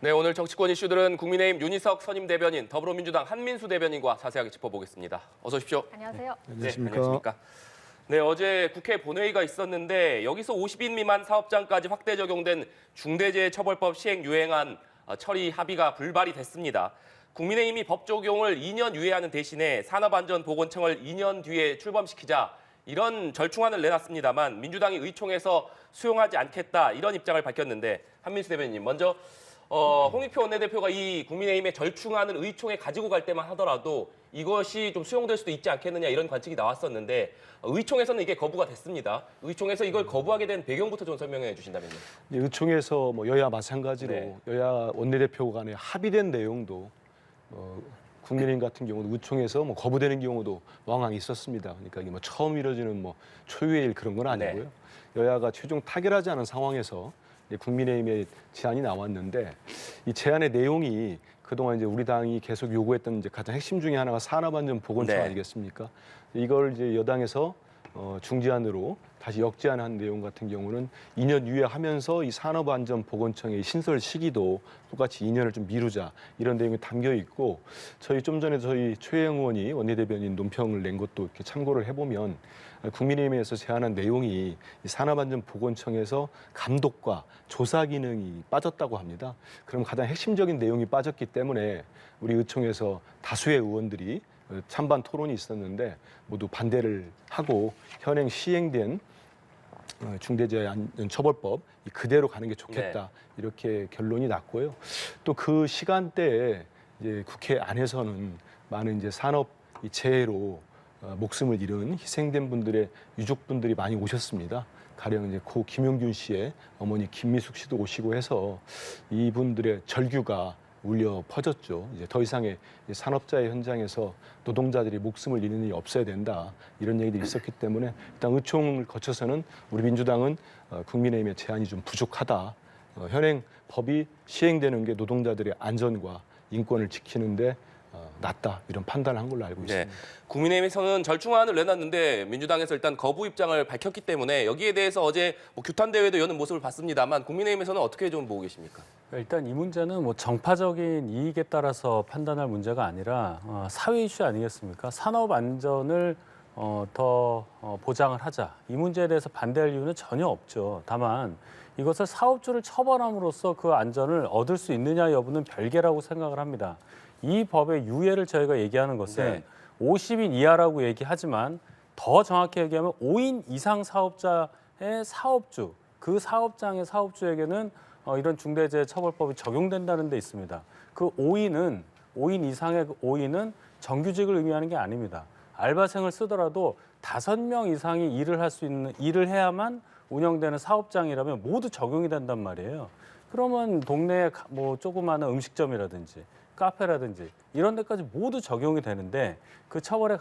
네, 오늘 정치권 이슈들은 국민의힘 윤희석 선임 대변인, 더불어민주당 한민수 대변인과 자세하게 짚어보겠습니다. 어서 오십시오. 안녕하세요. 네, 안녕하십니까. 네, 어제 국회 본회의가 있었는데 여기서 50인 미만 사업장까지 확대 적용된 중대재해처벌법 시행 유예안 처리 합의가 불발이 됐습니다. 국민의힘이 법 적용을 2년 유예하는 대신에 산업안전보건청을 2년 뒤에 출범시키자 이런 절충안을 내놨습니다만 민주당이 의총에서 수용하지 않겠다 이런 입장을 밝혔는데 한민수 대변인님 먼저 홍익표 원내대표가 이 국민의힘의 절충안을 의총에 가지고 갈 때만 하더라도 이것이 좀 수용될 수도 있지 않겠느냐 이런 관측이 나왔었는데 의총에서는 이게 거부가 됐습니다. 의총에서 이걸 거부하게 된 배경부터 좀 설명해 주신다면요. 의총에서 여야 마찬가지로 네. 여야 원내대표 간에 합의된 내용도 국민의힘 같은 경우는 의총에서 거부되는 경우도 왕왕 있었습니다. 그러니까 이게 처음 이뤄지는 초유의 일 그런 건 아니고요. 네. 여야가 최종 타결하지 않은 상황에서 국민의힘의 제안이 나왔는데 이 제안의 내용이 그동안 이제 우리 당이 계속 요구했던 가장 핵심 중에 하나가 산업안전보건청 네. 아니겠습니까? 이걸 이제 여당에서 중지안으로 다시 역제안한 내용 같은 경우는 2년 유예하면서 이 산업안전보건청의 신설 시기도 똑같이 2년을 좀 미루자 이런 내용이 담겨 있고 좀 전에 저희 최혜영 의원이 원내대변인 논평을 낸 것도 이렇게 참고를 해보면 국민의힘에서 제안한 내용이 이 산업안전보건청에서 감독과 조사 기능이 빠졌다고 합니다. 그럼 가장 핵심적인 내용이 빠졌기 때문에 우리 의총에서 다수의 의원들이 찬반 토론이 있었는데 모두 반대를 하고 현행 시행된 중대재해처벌법 그대로 가는 게 좋겠다. 네. 이렇게 결론이 났고요. 또 그 시간대에 이제 국회 안에서는 많은 이제 산업 재해로 목숨을 잃은 희생된 분들의 유족분들이 많이 오셨습니다. 가령 이제 고 김용균 씨의 어머니 김미숙 씨도 오시고 해서 이분들의 절규가 울려 퍼졌죠. 이제 더 이상의 산업자의 현장에서 노동자들이 목숨을 잃는 일이 없어야 된다. 이런 얘기들이 있었기 때문에 일단 의총을 거쳐서는 우리 민주당은 국민의힘의 제안이 좀 부족하다. 현행 법이 시행되는 게 노동자들의 안전과 인권을 지키는데 낫다. 이런 판단을 한 걸로 알고 있습니다. 네. 국민의힘에서는 절충안을 내놨는데 민주당에서 일단 거부 입장을 밝혔기 때문에 여기에 대해서 어제 규탄대회도 여는 모습을 봤습니다만 국민의힘에서는 어떻게 좀 보고 계십니까? 일단 이 문제는 정파적인 이익에 따라서 판단할 문제가 아니라 사회 이슈 아니겠습니까? 산업 안전을 더 보장을 하자. 이 문제에 대해서 반대할 이유는 전혀 없죠. 다만 이것을 사업주를 처벌함으로써 그 안전을 얻을 수 있느냐 여부는 별개라고 생각을 합니다. 이 법의 유예를 저희가 얘기하는 것은 네. 50인 이하라고 얘기하지만 더 정확히 얘기하면 5인 이상 사업자의 사업주, 그 사업장의 사업주에게는 이런 중대재해처벌법이 적용된다는 데 있습니다. 그 5인 이상의 5인은 정규직을 의미하는 게 아닙니다. 알바생을 쓰더라도 5명 이상이 일을 해야만 운영되는 사업장이라면 모두 적용이 된단 말이에요. 그러면 동네에 조그마한 음식점이라든지 카페라든지 이런 데까지 모두 적용이 되는데 그 처벌의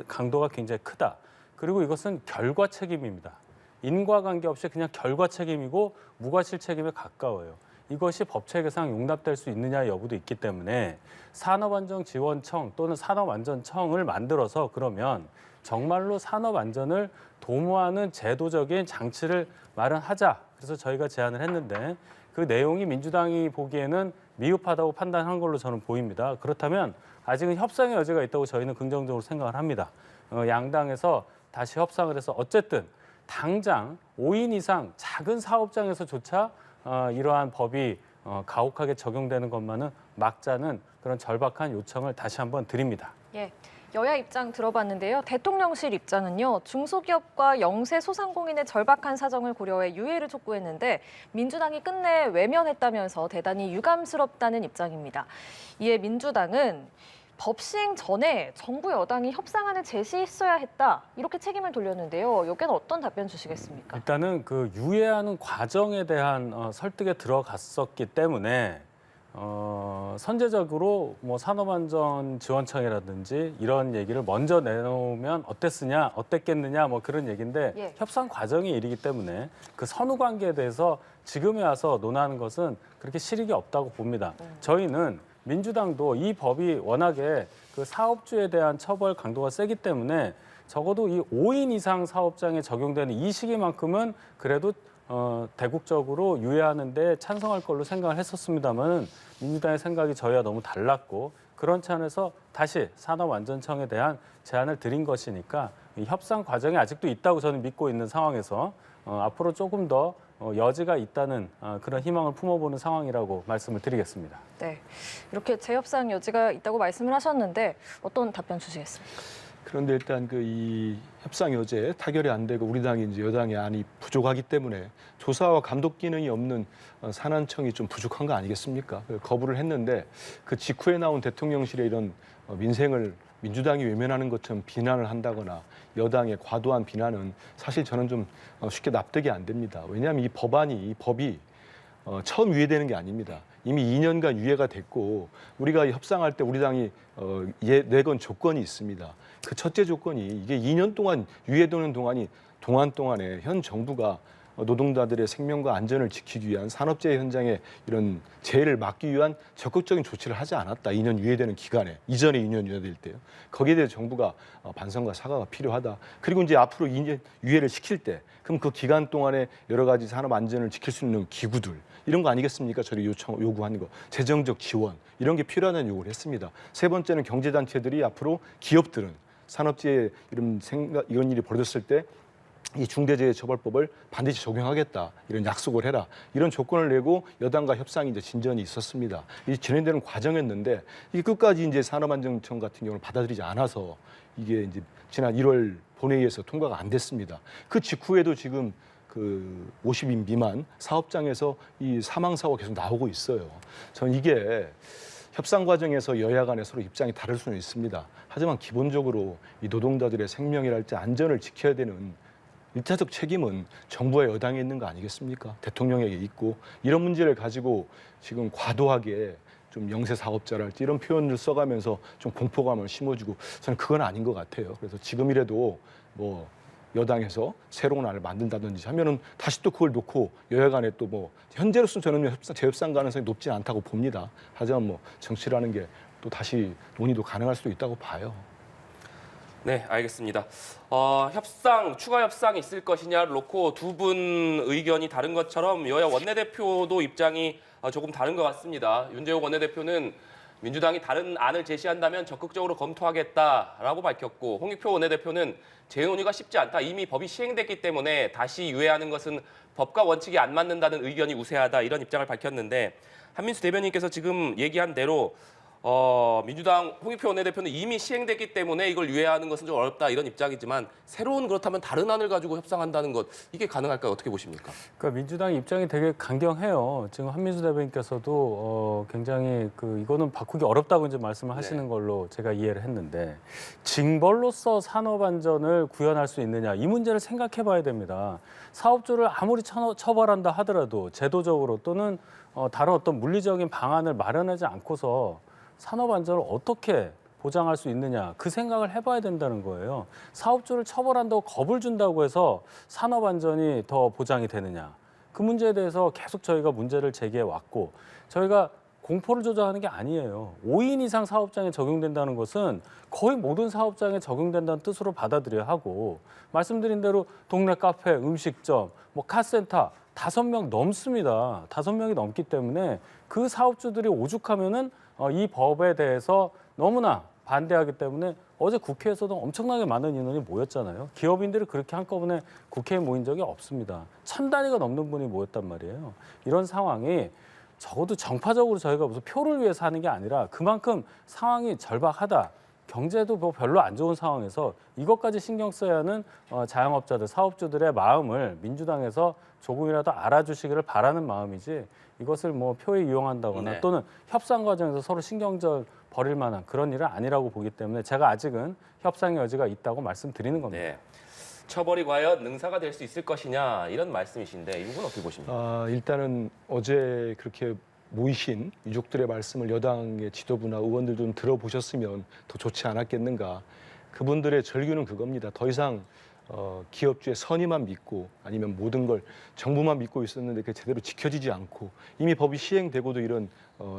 강도가 굉장히 크다. 그리고 이것은 결과 책임입니다. 인과관계 없이 그냥 결과 책임이고 무과실 책임에 가까워요. 이것이 법체계상 용납될 수 있느냐 여부도 있기 때문에 산업안전지원청 또는 산업안전청을 만들어서 그러면 정말로 산업안전을 도모하는 제도적인 장치를 마련하자. 그래서 저희가 제안을 했는데 그 내용이 민주당이 보기에는 미흡하다고 판단한 걸로 저는 보입니다. 그렇다면 아직은 협상의 여지가 있다고 저희는 긍정적으로 생각을 합니다. 양당에서 다시 협상을 해서 어쨌든 당장 5인 이상 작은 사업장에서조차 이러한 법이 가혹하게 적용되는 것만은 막자는 그런 절박한 요청을 다시 한번 드립니다. 예. 여야 입장 들어봤는데요. 대통령실 입장은요. 중소기업과 영세 소상공인의 절박한 사정을 고려해 유예를 촉구했는데 민주당이 끝내 외면했다면서 대단히 유감스럽다는 입장입니다. 이에 민주당은 법 시행 전에 정부 여당이 협상안을 제시했어야 했다. 이렇게 책임을 돌렸는데요. 여기는 어떤 답변 주시겠습니까? 일단은 그 유예하는 과정에 대한 설득에 들어갔었기 때문에 선제적으로 산업안전지원청이라든지 이런 얘기를 먼저 내놓으면 어땠겠느냐 그런 얘기인데 예. 협상 과정이 일이기 때문에 그 선후 관계에 대해서 지금에 와서 논하는 것은 그렇게 실익이 없다고 봅니다. 저희는 민주당도 이 법이 워낙에 그 사업주에 대한 처벌 강도가 세기 때문에 적어도 이 5인 이상 사업장에 적용되는 이 시기만큼은 그래도 대국적으로 유예하는 데 찬성할 걸로 생각을 했었습니다만 민주당의 생각이 저희와 너무 달랐고 그런 차원에서 다시 산업안전청에 대한 제안을 드린 것이니까 이 협상 과정이 아직도 있다고 저는 믿고 있는 상황에서 앞으로 조금 더 여지가 있다는 그런 희망을 품어보는 상황이라고 말씀을 드리겠습니다. 네, 이렇게 재협상 여지가 있다고 말씀을 하셨는데 어떤 답변 주시겠습니까? 그런데 일단 그 이 협상 여제 타결이 안 되고 우리 당이 이제 여당의 안이 부족하기 때문에 조사와 감독 기능이 없는 산안청이 좀 부족한 거 아니겠습니까? 거부를 했는데 그 직후에 나온 대통령실의 이런 민생을 민주당이 외면하는 것처럼 비난을 한다거나 여당의 과도한 비난은 사실 저는 좀 쉽게 납득이 안 됩니다. 왜냐하면 이 법이 처음 유예되는 게 아닙니다. 이미 2년간 유예가 됐고 우리가 협상할 때 우리 당이 내건 조건이 있습니다. 그 첫째 조건이 이게 2년 동안 유예되는 동안 동안에 현 정부가 노동자들의 생명과 안전을 지키기 위한 산업재해 현장의 이런 재해를 막기 위한 적극적인 조치를 하지 않았다. 2년 유예되는 기간에 이전에 2년 유예될 때요. 거기에 대해 정부가 반성과 사과가 필요하다. 그리고 이제 앞으로 2년 유예를 시킬 때 그럼 그 기간 동안에 여러 가지 산업 안전을 지킬 수 있는 기구들 이런 거 아니겠습니까? 저희 요구하는 거 재정적 지원 이런 게 필요하다는 요구를 했습니다. 세 번째는 경제단체들이 앞으로 기업들은 산업재해 이런 일이 벌어졌을 때 이 중대재해처벌법을 반드시 적용하겠다 이런 약속을 해라 이런 조건을 내고 여당과 협상이 이제 진전이 있었습니다. 이 진행되는 과정이었는데 이게 끝까지 이제 산업안전청 같은 경우를 받아들이지 않아서 이게 이제 지난 1월 본회의에서 통과가 안 됐습니다. 그 직후에도 지금 그 50인 미만 사업장에서 이 사망 사고가 계속 나오고 있어요. 저는 이게 협상 과정에서 여야 간에 서로 입장이 다를 수는 있습니다. 하지만 기본적으로 이 노동자들의 생명이랄지 안전을 지켜야 되는 일차적 책임은 정부와 여당에 있는 거 아니겠습니까? 대통령에게 있고 이런 문제를 가지고 지금 과도하게 좀 영세 사업자랄지 이런 표현을 써가면서 좀 공포감을 심어주고 저는 그건 아닌 것 같아요. 그래서 지금이라도 뭐 여당에서 새로운 안을 만든다든지 하면은 다시 또 그걸 놓고 여야 간에 또 뭐 현재로서는 저는 재협상 가능성이 높지 않다고 봅니다. 하지만 뭐 정치라는 게 또 다시 논의도 가능할 수도 있다고 봐요. 네, 알겠습니다. 추가 협상이 있을 것이냐를 놓고 두 분 의견이 다른 것처럼 여야 원내대표도 입장이 조금 다른 것 같습니다. 윤재욱 원내대표는 민주당이 다른 안을 제시한다면 적극적으로 검토하겠다라고 밝혔고 홍익표 원내대표는 재논의가 쉽지 않다. 이미 법이 시행됐기 때문에 다시 유예하는 것은 법과 원칙이 안 맞는다는 의견이 우세하다. 이런 입장을 밝혔는데 한민수 대변인께서 지금 얘기한 대로 민주당 홍익표 원내대표는 이미 시행됐기 때문에 이걸 유예하는 것은 좀 어렵다 이런 입장이지만 새로운 그렇다면 다른 안을 가지고 협상한다는 것 이게 가능할까요? 어떻게 보십니까? 그러니까 민주당 입장이 되게 강경해요. 지금 한민수 대변인께서도 굉장히 이거는 바꾸기 어렵다고 이제 말씀을 하시는 걸로 제가 이해를 했는데 징벌로서 산업 안전을 구현할 수 있느냐 이 문제를 생각해 봐야 됩니다. 사업주를 아무리 처벌한다 하더라도 제도적으로 또는 다른 어떤 물리적인 방안을 마련하지 않고서 산업 안전을 어떻게 보장할 수 있느냐 그 생각을 해봐야 된다는 거예요. 사업주를 처벌한다고 겁을 준다고 해서 산업 안전이 더 보장이 되느냐 그 문제에 대해서 계속 저희가 문제를 제기해 왔고 저희가 공포를 조장하는 게 아니에요. 5인 이상 사업장에 적용된다는 것은 거의 모든 사업장에 적용된다는 뜻으로 받아들여야 하고 말씀드린 대로 동네 카페, 음식점, 뭐 카센터 5명 넘습니다. 5명이 넘기 때문에 그 사업주들이 오죽하면은 이 법에 대해서 너무나 반대하기 때문에 어제 국회에서도 엄청나게 많은 인원이 모였잖아요. 기업인들이 그렇게 한꺼번에 국회에 모인 적이 없습니다. 1000단위가 넘는 분이 모였단 말이에요. 이런 상황이 적어도 정파적으로 저희가 무슨 표를 위해서 하는 게 아니라 그만큼 상황이 절박하다. 경제도 뭐 별로 안 좋은 상황에서 이것까지 신경 써야 하는 자영업자들, 사업주들의 마음을 민주당에서 조금이라도 알아주시기를 바라는 마음이지 이것을 뭐 표에 이용한다거나 네. 또는 협상 과정에서 서로 신경전 벌일 만한 그런 일은 아니라고 보기 때문에 제가 아직은 협상의 여지가 있다고 말씀드리는 겁니다. 네. 처벌이 과연 능사가 될 수 있을 것이냐 이런 말씀이신데 이 부분 어떻게 보십니까? 일단은 어제 그렇게 모이신 유족들의 말씀을 여당의 지도부나 의원들 좀 들어보셨으면 더 좋지 않았겠는가. 그분들의 절규는 그겁니다. 더 이상 기업주의 선의만 믿고 아니면 모든 걸 정부만 믿고 있었는데 그게 제대로 지켜지지 않고 이미 법이 시행되고도 이런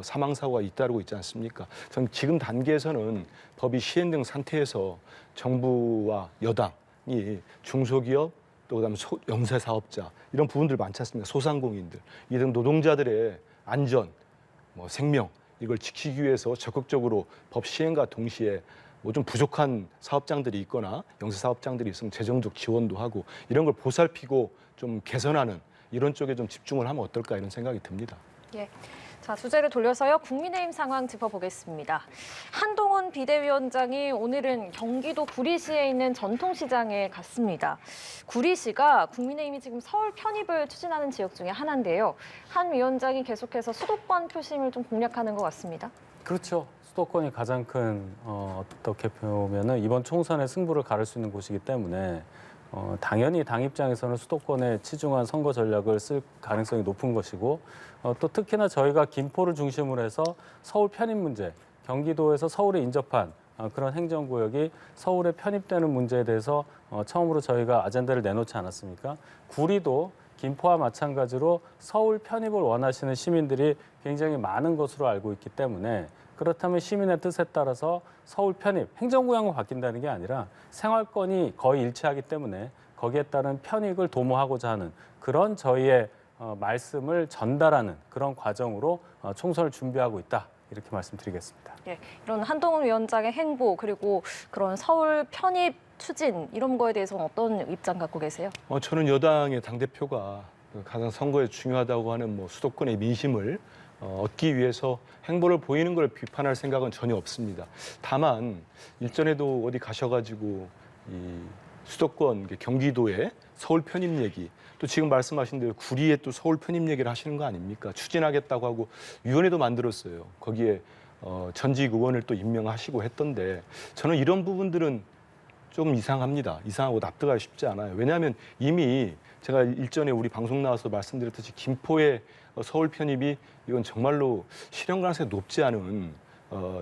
사망사고가 잇따르고 있지 않습니까? 전 지금 단계에서는 법이 시행된 상태에서 정부와 여당이 중소기업 또 그다음에 영세 사업자 이런 부분들 많지 않습니까? 소상공인들 이등 노동자들의 안전, 뭐 생명 이걸 지키기 위해서 적극적으로 법 시행과 동시에 뭐 좀 부족한 사업장들이 있거나 영세 사업장들이 있으면 재정적 지원도 하고 이런 걸 보살피고 좀 개선하는 이런 쪽에 좀 집중을 하면 어떨까 이런 생각이 듭니다. 예. 자, 주제를 돌려서요. 국민의힘 상황 짚어보겠습니다. 한동훈 비대위원장이 오늘은 경기도 구리시에 있는 전통시장에 갔습니다. 구리시가 국민의힘이 지금 서울 편입을 추진하는 지역 중에 하나인데요. 한 위원장이 계속해서 수도권 표심을 좀 공략하는 것 같습니다. 그렇죠. 수도권이 가장 큰 어떻게 보면은 이번 총선의 승부를 가를 수 있는 곳이기 때문에 당연히 당 입장에서는 수도권에 치중한 선거 전략을 쓸 가능성이 높은 것이고 또 특히나 저희가 김포를 중심으로 해서 서울 편입 문제, 경기도에서 서울에 인접한 그런 행정구역이 서울에 편입되는 문제에 대해서 처음으로 저희가 아젠다를 내놓지 않았습니까? 구리도 김포와 마찬가지로 서울 편입을 원하시는 시민들이 굉장히 많은 것으로 알고 있기 때문에 그렇다면 시민의 뜻에 따라서 서울 편입, 행정구역만 바뀐다는 게 아니라 생활권이 거의 일치하기 때문에 거기에 따른 편익을 도모하고자 하는 그런 저희의 말씀을 전달하는 그런 과정으로 총선을 준비하고 있다. 이렇게 말씀드리겠습니다. 예, 이런 한동훈 위원장의 행보 그리고 그런 서울 편입 추진 이런 거에 대해서는 어떤 입장 갖고 계세요? 저는 여당의 당대표가 가장 선거에 중요하다고 하는 뭐 수도권의 민심을 얻기 위해서 행보를 보이는 걸 비판할 생각은 전혀 없습니다. 다만 일전에도 어디 가셔가지고 이 수도권 경기도의 서울 편입 얘기 또 지금 말씀하신 대로 구리에 또 서울 편입 얘기를 하시는 거 아닙니까? 추진하겠다고 하고 위원회도 만들었어요. 거기에 전직 의원을 또 임명하시고 했던데 저는 이런 부분들은 좀 이상합니다. 이상하고 납득하기 쉽지 않아요. 왜냐하면 이미 제가 일전에 우리 방송 나와서 말씀드렸듯이 김포의 서울 편입이 이건 정말로 실현 가능성이 높지 않은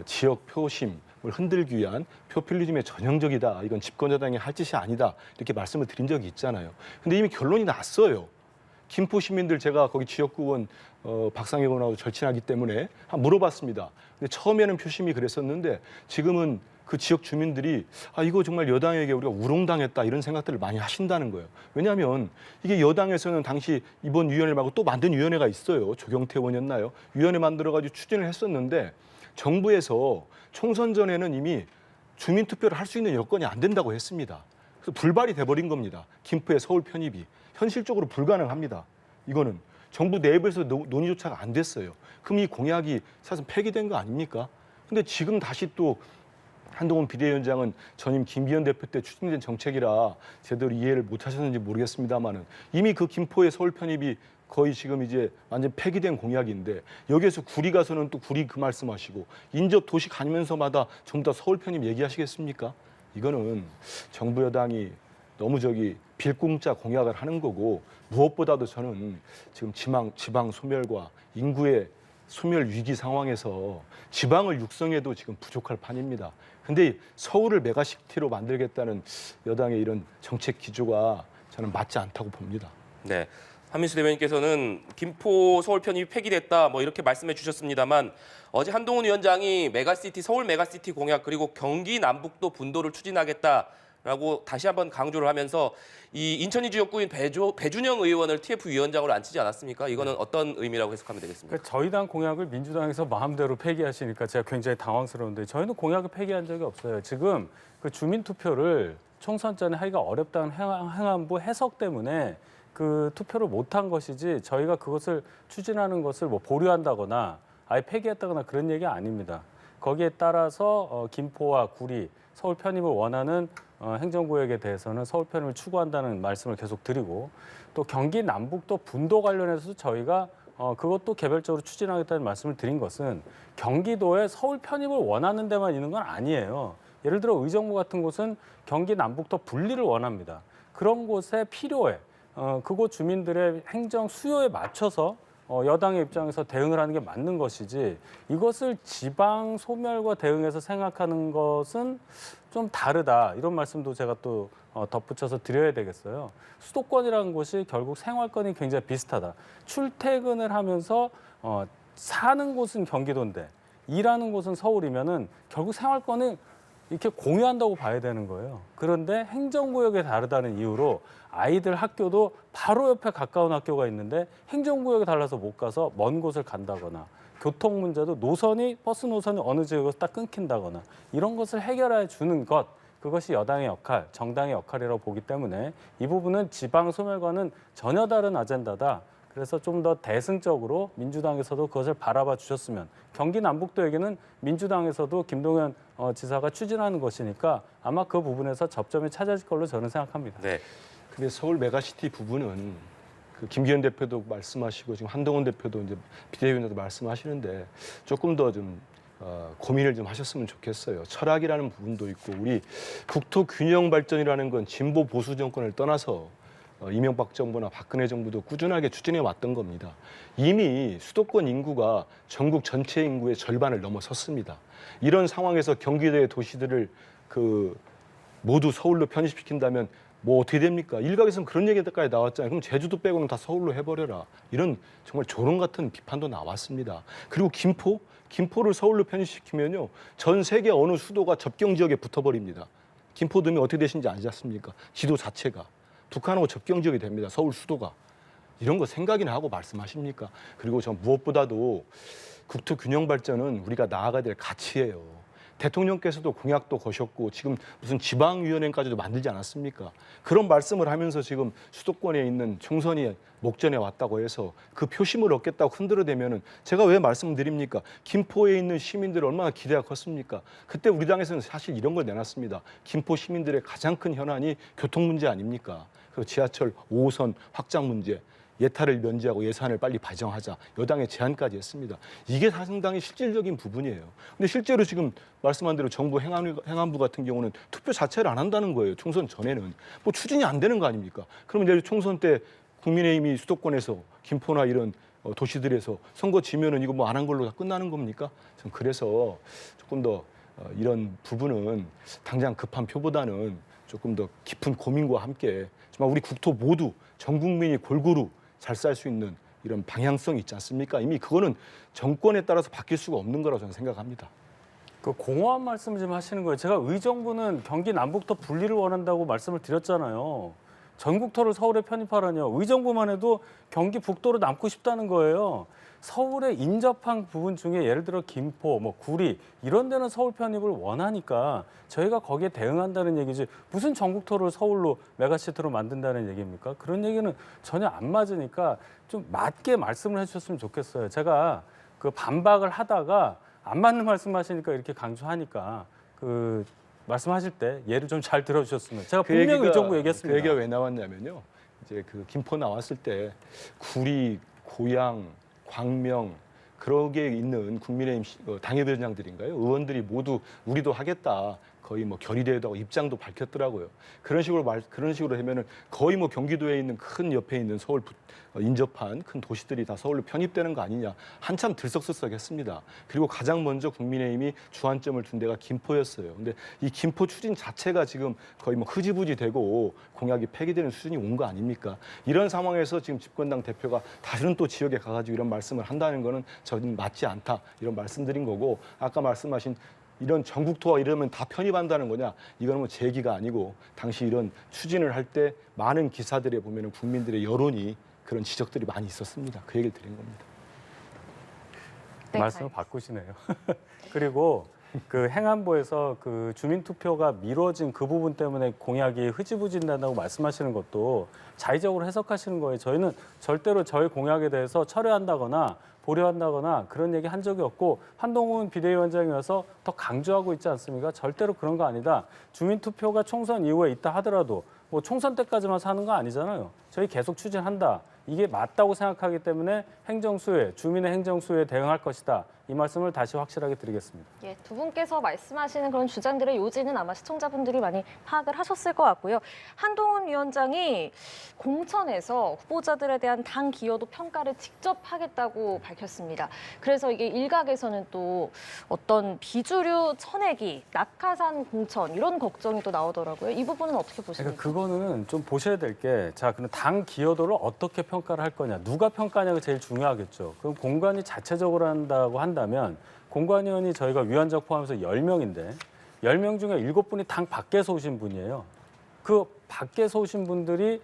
지역 표심을 흔들기 위한 포퓰리즘의 전형적이다. 이건 집권 여당이 할 짓이 아니다. 이렇게 말씀을 드린 적이 있잖아요. 근데 이미 결론이 났어요. 김포 시민들 제가 거기 지역구 의원 박상희 의원하고 절친하기 때문에 한번 물어봤습니다. 근데 처음에는 표심이 그랬었는데 지금은 그 지역 주민들이 이거 정말 여당에게 우리가 우롱당했다 이런 생각들을 많이 하신다는 거예요. 왜냐하면 이게 여당에서는 당시 이번 위원회 말고 또 만든 위원회가 있어요. 조경태 의원이었나요? 위원회 만들어가지고 추진을 했었는데 정부에서 총선 전에는 이미 주민투표를 할 수 있는 여건이 안 된다고 했습니다. 그래서 불발이 돼버린 겁니다. 김포의 서울 편입이. 현실적으로 불가능합니다. 이거는 정부 내부에서 논의조차가 안 됐어요. 그럼 이 공약이 사실 폐기된 거 아닙니까? 근데 지금 다시 또 한동훈 비대위원장은 전임 김기현 대표 때 추진된 정책이라 제대로 이해를 못 하셨는지 모르겠습니다만은 이미 그 김포의 서울 편입이 거의 지금 이제 완전 폐기된 공약인데 여기에서 구리 가서는 또 구리 그 말씀하시고 인접 도시 가면서마다 전부 다 서울 편입 얘기하시겠습니까? 이거는 정부 여당이 너무 빌공짜 공약을 하는 거고 무엇보다도 저는 지금 지방 소멸과 인구의 소멸 위기 상황에서 지방을 육성해도 지금 부족할 판입니다. 근데 서울을 메가시티로 만들겠다는 여당의 이런 정책 기조가 저는 맞지 않다고 봅니다. 네. 한민수 대변인께서는 김포 서울 편입이 폐기됐다 뭐 이렇게 말씀해 주셨습니다만 어제 한동훈 위원장이 서울 메가시티 공약 그리고 경기 남북도 분도를 추진하겠다라고 다시 한번 강조를 하면서 이 인천이 지역구인 배준영 의원을 TF 위원장으로 앉히지 않았습니까? 이거는 어떤 의미라고 해석하면 되겠습니까? 그러니까 저희 당 공약을 민주당에서 마음대로 폐기하시니까 제가 굉장히 당황스러운데 저희는 공약을 폐기한 적이 없어요. 지금 그 주민투표를 총선 전에 하기가 어렵다는 행안부 해석 때문에 그 투표를 못한 것이지 저희가 그것을 추진하는 것을 뭐 보류한다거나 아예 폐기했다거나 그런 얘기 아닙니다. 거기에 따라서 김포와 구리, 서울 편입을 원하는 행정구역에 대해서는 서울 편입을 추구한다는 말씀을 계속 드리고 또 경기 남북도 분도 관련해서도 저희가 그것도 개별적으로 추진하겠다는 말씀을 드린 것은 경기도에 서울 편입을 원하는 데만 있는 건 아니에요. 예를 들어 의정부 같은 곳은 경기 남북도 분리를 원합니다. 그런 곳에 필요해. 그곳 주민들의 행정 수요에 맞춰서 여당의 입장에서 대응을 하는 게 맞는 것이지 이것을 지방 소멸과 대응해서 생각하는 것은 좀 다르다. 이런 말씀도 제가 또 덧붙여서 드려야 되겠어요. 수도권이라는 곳이 결국 생활권이 굉장히 비슷하다. 출퇴근을 하면서 사는 곳은 경기도인데 일하는 곳은 서울이면은 결국 생활권은 이렇게 공유한다고 봐야 되는 거예요. 그런데 행정구역이 다르다는 이유로 아이들 학교도 바로 옆에 가까운 학교가 있는데 행정구역이 달라서 못 가서 먼 곳을 간다거나 교통 문제도 버스 노선이 어느 지역에서 딱 끊긴다거나 이런 것을 해결해 주는 것, 그것이 여당의 역할, 정당의 역할이라고 보기 때문에 이 부분은 지방 소멸과는 전혀 다른 아젠다다. 그래서 좀 더 대승적으로 민주당에서도 그것을 바라봐 주셨으면, 경기 남북도 얘기는 민주당에서도 김동연 지사가 추진하는 것이니까 아마 그 부분에서 접점이 찾아질 걸로 저는 생각합니다. 네. 근데 서울 메가시티 부분은 그 김기현 대표도 말씀하시고 지금 한동훈 대표도 이제 비대위원장도 말씀하시는데 조금 더 좀 고민을 좀 하셨으면 좋겠어요. 철학이라는 부분도 있고 우리 국토 균형 발전이라는 건 진보 보수 정권을 떠나서 이명박 정부나 박근혜 정부도 꾸준하게 추진해 왔던 겁니다. 이미 수도권 인구가 전국 전체 인구의 절반을 넘어섰습니다. 이런 상황에서 경기도의 도시들을 모두 서울로 편입시킨다면 뭐 어떻게 됩니까? 일각에서는 그런 얘기까지 나왔잖아요. 그럼 제주도 빼고는 다 서울로 해버려라. 이런 정말 조롱 같은 비판도 나왔습니다. 그리고 김포를 서울로 편입시키면요, 전 세계 어느 수도가 접경 지역에 붙어버립니다. 김포도면 어떻게 되신지 아시지 않습니까? 지도 자체가 북한하고 접경 지역이 됩니다. 서울 수도가. 이런 거 생각이나 하고 말씀하십니까? 그리고 전 무엇보다도 국토 균형 발전은 우리가 나아가야 될 가치예요. 대통령께서도 공약도 거셨고 지금 무슨 지방위원회까지도 만들지 않았습니까? 그런 말씀을 하면서 지금 수도권에 있는 총선이 목전에 왔다고 해서 그 표심을 얻겠다고 흔들어대면은 제가 왜 말씀드립니까? 김포에 있는 시민들 얼마나 기대가 컸습니까? 그때 우리 당에서는 사실 이런 걸 내놨습니다. 김포 시민들의 가장 큰 현안이 교통 문제 아닙니까? 그리고 지하철 5호선 확장 문제. 예타를 면제하고 예산을 빨리 발정하자. 여당의 제안까지 했습니다. 이게 상당히 실질적인 부분이에요. 근데 실제로 지금 말씀한 대로 정부 행안부 같은 경우는 투표 자체를 안 한다는 거예요. 총선 전에는. 뭐 추진이 안 되는 거 아닙니까? 그러면 내일 총선 때 국민의힘이 수도권에서 김포나 이런 도시들에서 선거 지면은 이거 뭐 안 한 걸로 다 끝나는 겁니까? 전 그래서 조금 더 이런 부분은 당장 급한 표보다는 조금 더 깊은 고민과 함께 정말 우리 국토 모두 전 국민이 골고루 잘 살 수 있는 이런 방향성이 있지 않습니까? 이미 그거는 정권에 따라서 바뀔 수가 없는 거라고 저는 생각합니다. 그 공허한 말씀을 좀 하시는 거예요. 제가 의정부는 경기 남북도 분리를 원한다고 말씀을 드렸잖아요. 전국토를 서울에 편입하라뇨. 의정부만 해도 경기 북도로 남고 싶다는 거예요. 서울에 인접한 부분 중에 예를 들어 김포, 구리 이런 데는 서울 편입을 원하니까 저희가 거기에 대응한다는 얘기지 무슨 전국토를 서울로 메가시티로 만든다는 얘기입니까? 그런 얘기는 전혀 안 맞으니까 좀 맞게 말씀을 해주셨으면 좋겠어요. 제가 그 반박을 하다가 안 맞는 말씀하시니까 이렇게 강조하니까 그 말씀하실 때 예를 좀 잘 들어주셨으면 제가 분명히 의정부 얘기했습니다. 그 얘기가 왜 나왔냐면요. 이제 그 김포 나왔을 때 구리, 고양, 광명 그러게 있는 국민의힘 당협위원장들인가요? 의원들이 모두 우리도 하겠다. 거의 뭐 결의대회도 하고 입장도 밝혔더라고요. 그런 식으로 하면은 거의 뭐 경기도에 있는 큰 옆에 있는 서울 인접한 큰 도시들이 다 서울로 편입되는 거 아니냐. 한참 들썩들썩했습니다. 그리고 가장 먼저 국민의힘이 주안점을 둔 데가 김포였어요. 근데 이 김포 추진 자체가 지금 거의 뭐 흐지부지 되고 공약이 폐기되는 수준이 온 거 아닙니까? 이런 상황에서 지금 집권당 대표가 다른 또 지역에 가가지고 이런 말씀을 한다는 거는 저는 맞지 않다. 이런 말씀드린 거고 아까 말씀하신 이런 전국토와 이러면 다 편입한다는 거냐? 이거는 뭐 제 얘기가 아니고 당시 이런 추진을 할 때 많은 기사들에 보면은 국민들의 여론이 그런 지적들이 많이 있었습니다. 그 얘기를 드린 겁니다. 네, 말씀을 바꾸시네요. 그리고 그 행안부에서 그 주민투표가 미뤄진 그 부분 때문에 공약이 흐지부진다고 말씀하시는 것도 자의적으로 해석하시는 거예요. 저희는 절대로 저희 공약에 대해서 철회한다거나 보류한다거나 그런 얘기 한 적이 없고 한동훈 비대위원장이 와서 더 강조하고 있지 않습니까? 절대로 그런 거 아니다. 주민투표가 총선 이후에 있다 하더라도 뭐 총선 때까지만 사는 거 아니잖아요. 저희 계속 추진한다. 이게 맞다고 생각하기 때문에 행정수혜, 주민의 행정수혜에 대응할 것이다. 이 말씀을 다시 확실하게 드리겠습니다. 예, 두 분께서 말씀하시는 그런 주장들의 요지는 아마 시청자분들이 많이 파악을 하셨을 것 같고요. 한동훈 위원장이 공천에서 후보자들에 대한 당 기여도 평가를 직접 하겠다고 밝혔습니다. 그래서 이게 일각에서는 또 어떤 비주류 천외기, 낙하산 공천 이런 걱정이 또 나오더라고요. 이 부분은 어떻게 보십니까? 그러니까 그거는 좀 보셔야 될 게 자, 그럼 당 기여도를 어떻게 평가를 할 거냐, 누가 평가냐가 제일 중요하겠죠. 그럼 공관위 자체적으로 한다고 한다면 공관위원이 저희가 위원장 포함해서 10명인데 10명 중에 7분이 당 밖에서 오신 분이에요. 그 밖에서 오신 분들이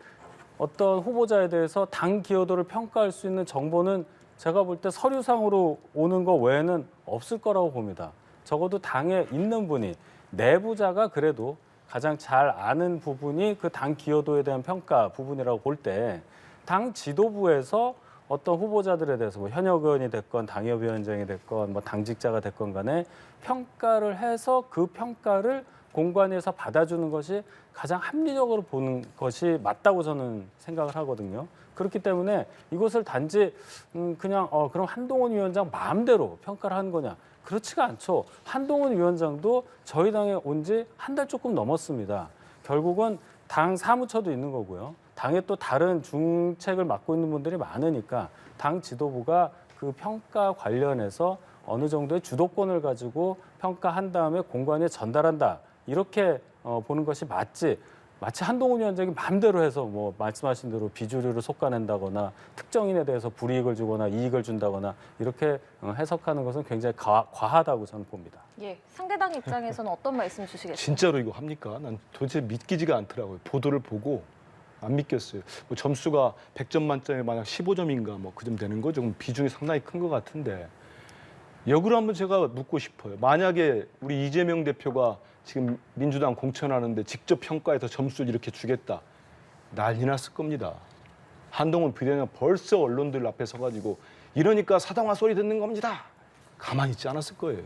어떤 후보자에 대해서 당 기여도를 평가할 수 있는 정보는 제가 볼 때 서류상으로 오는 거 외에는 없을 거라고 봅니다. 적어도 당에 있는 분이 내부자가 그래도 가장 잘 아는 부분이 그 당 기여도에 대한 평가 부분이라고 볼 때 당 지도부에서 어떤 후보자들에 대해서 뭐 현역 의원이 됐건 당협위원장이 됐건 뭐 당직자가 됐건 간에 평가를 해서 그 평가를 공관위에서 받아주는 것이 가장 합리적으로 보는 것이 맞다고 저는 생각을 하거든요. 그렇기 때문에 이것을 단지 그냥 그럼 한동훈 위원장 마음대로 평가를 하는 거냐? 그렇지가 않죠. 한동훈 위원장도 저희 당에 온 지 한 달 조금 넘었습니다. 결국은 당 사무처도 있는 거고요. 당에 또 다른 중책을 맡고 있는 분들이 많으니까 당 지도부가 그 평가 관련해서 어느 정도의 주도권을 가지고 평가한 다음에 공관위에 전달한다. 이렇게 보는 것이 맞지. 마치 한동훈 위원장이 마음대로 해서 뭐 말씀하신 대로 비주류를 솎아낸다거나 특정인에 대해서 불이익을 주거나 이익을 준다거나 이렇게 해석하는 것은 굉장히 과하다고 저는 봅니다. 예, 상대당 입장에서는 어떤 말씀 주시겠습니까? 진짜로 이거 합니까? 난 도대체 믿기지가 않더라고요. 보도를 보고 안 믿겠어요. 뭐 점수가 100점 만점에 만약 15점인가 뭐 그 점 되는 거 좀 비중이 상당히 큰 것 같은데 역으로 한번 제가 묻고 싶어요. 만약에 우리 이재명 대표가 지금 민주당 공천하는데 직접 평가해서 점수를 이렇게 주겠다. 난리 났을 겁니다. 한동훈 비대위원장 벌써 언론들 앞에 서가지고 이러니까 사당화 소리 듣는 겁니다. 가만히 있지 않았을 거예요.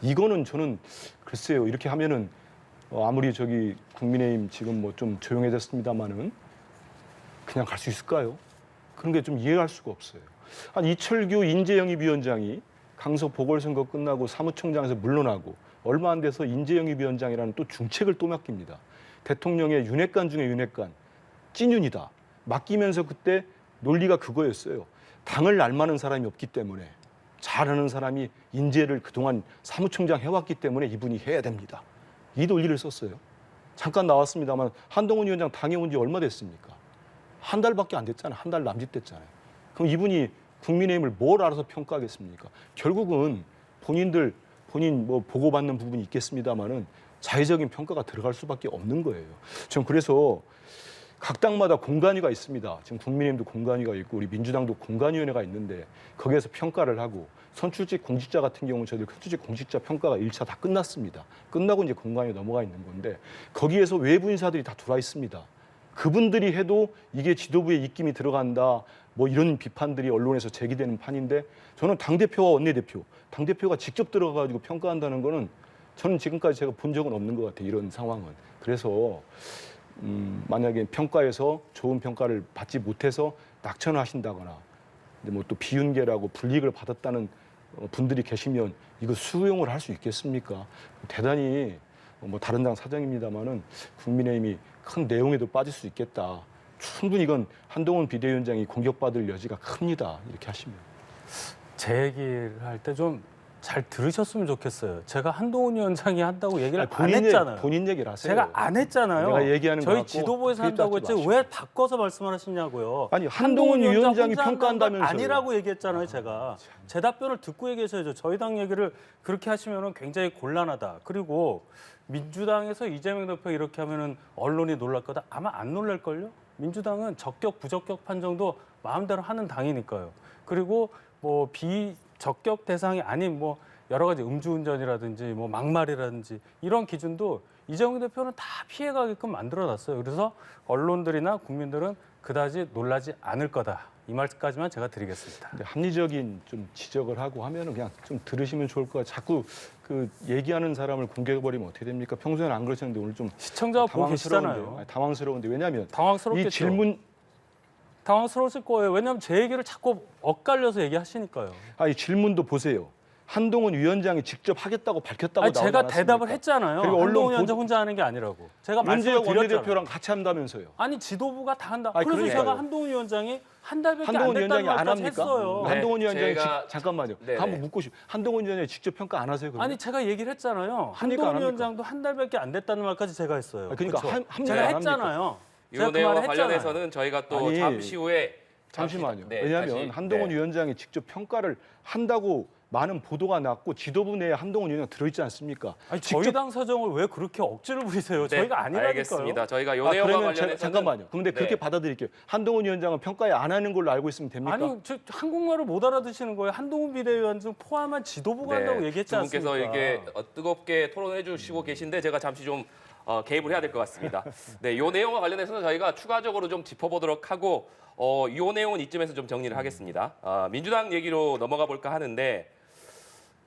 이거는 저는 글쎄요. 이렇게 하면은 아무리 저기 국민의힘 지금 뭐 좀 조용해졌습니다마는 그냥 갈 수 있을까요? 그런 게 좀 이해할 수가 없어요. 한 이철규 인재영입위원장이 강서 보궐선거 끝나고 사무총장에서 물러나고 얼마 안 돼서 인재영입위원장이라는 또 중책을 또 맡깁니다. 대통령의 윤핵관 중에 윤핵관, 찐윤이다. 맡기면서 그때 논리가 그거였어요. 당을 알만한 사람이 없기 때문에 잘하는 사람이 인재를 그동안 사무총장 해왔기 때문에 이분이 해야 됩니다. 이 논리를 썼어요. 잠깐 나왔습니다만 한동훈 위원장 당에 온 지 얼마 됐습니까? 한 달밖에 안 됐잖아요. 한 달 남짓됐잖아요. 그럼 이분이 국민의힘을 뭘 알아서 평가하겠습니까? 결국은 본인 뭐 보고받는 부분이 있겠습니다만은 자의적인 평가가 들어갈 수밖에 없는 거예요. 전 그래서 각 당마다 공관위가 있습니다. 지금 국민의힘도 공관위가 있고 우리 민주당도 공관위원회가 있는데 거기에서 평가를 하고 선출직 공직자 같은 경우는 저희들 선출직 공직자 평가가 1차 다 끝났습니다. 끝나고 이제 공관위에 넘어가 있는 건데 거기에서 외부 인사들이 다 들어와 있습니다. 그분들이 해도 이게 지도부에 입김이 들어간다. 뭐 이런 비판들이 언론에서 제기되는 판인데 저는 당대표와 원내대표, 당대표가 직접 들어가가지고 평가한다는 거는 저는 지금까지 제가 본 적은 없는 것 같아요. 이런 상황은. 그래서 만약에 평가에서 좋은 평가를 받지 못해서 낙천을 하신다거나 뭐 또 비윤계라고 불이익을 받았다는 분들이 계시면 이거 수용을 할 수 있겠습니까? 대단히 뭐 다른 당 사정입니다만은 국민의힘이 큰 내용에도 빠질 수 있겠다. 충분히 이건 한동훈 비대위원장이 공격받을 여지가 큽니다. 이렇게 하시면. 제 얘기를 할 때 좀 잘 들으셨으면 좋겠어요. 제가 한동훈 위원장이 한다고 얘기를 안 했잖아요. 본인 얘기를 하세요. 제가 안 했잖아요. 내가 얘기하는 거 저희 갖고 지도부에서 한다고 했지 왜 바꿔서 말씀을 하시냐고요. 아니 한동훈 위원장이 혼자 평가한다면서요. 아니라고 얘기했잖아요. 제가. 제 답변을 듣고 얘기하셔야죠. 저희 당 얘기를 그렇게 하시면 굉장히 곤란하다. 그리고 민주당에서 이재명 대표 이렇게 하면 언론이 놀랄 거다. 아마 안 놀랄걸요. 민주당은 적격 부적격 판정도 마음대로 하는 당이니까요. 그리고 뭐 비적격 대상이 아닌 뭐 여러 가지 음주운전이라든지 뭐 막말이라든지 이런 기준도 이재명 대표는 다 피해가게끔 만들어놨어요. 그래서 언론들이나 국민들은 그다지 놀라지 않을 거다. 이 말까지만 제가 드리겠습니다. 합리적인 좀 지적을 하고 하면은 그냥 좀 들으시면 좋을 것 같아요. 자꾸 그 얘기하는 사람을 공개해버리면 어떻게 됩니까? 평소에는 안 그러셨는데 오늘 좀 시청자가 보고 계시잖아요. 당황스러운데 왜냐하면 당황스럽겠죠. 이 질문 당황스러우실 거예요. 왜냐하면 제 얘기를 자꾸 엇갈려서 얘기하시니까요. 이 질문도 보세요. 한동훈 위원장이 직접 하겠다고 밝혔다고 나오지 제가 않았습니까? 대답을 했잖아요. 그리고 언론 한동훈 위원장 혼자 하는 게 아니라고. 제가 윤재혁 말씀을 드렸잖아요. 원내대표랑 같이 한다면서요. 아니 지도부가 다 한다. 아니, 그래서 그러니까요. 제가 한동훈 위원장이 한 달밖에 안 한동훈 됐다는 위원장이 안 말까지 합니까? 했어요. 네. 한동훈 위원장이 제가- 잠깐만요. 네네. 한번 묻고 싶어요. 한동훈 위원장이 직접 평가 안 하세요? 그러면? 아니 제가 얘기를 했잖아요. 합니까, 안 한동훈 합니까? 위원장도 한 달밖에 안 됐다는 말까지 제가 했어요. 그러니까 그렇죠? 합니까, 제가 안 합니까? 했잖아요. 이 제가 그 내용과 말을 했잖아요. 관련해서는 저희가 또 아니, 잠시 후에 잠시만요. 네, 왜냐하면 다시, 한동훈 네. 위원장이 직접 평가를 한다고 많은 보도가 났고 지도부 내에 한동훈 위원장 들어있지 않습니까? 아니, 저희 당 사정을 왜 그렇게 억지로 부리세요? 네, 저희가 아니라니까요. 알겠습니다. 저희가 요 내용과 그러면 관련해서는 잠깐만요. 그런데 네. 그렇게 받아들일게요. 한동훈 위원장은 평가에 안 하는 걸로 알고 있으면 됩니까? 아니, 저 한국말을 못 알아듣시는 거예요. 한동훈 비대위원 중 포함한 지도부가 한다고 얘기했지 두 분께서 않습니까? 이게 뜨겁게 토론해 주시고 계신데 제가 잠시 좀 개입을 해야 될 것 같습니다. 네, 요 내용과 관련해서는 저희가 추가적으로 좀 짚어보도록 하고 요 내용은 이쯤에서 좀 정리를 하겠습니다. 민주당 얘기로 넘어가 볼까 하는데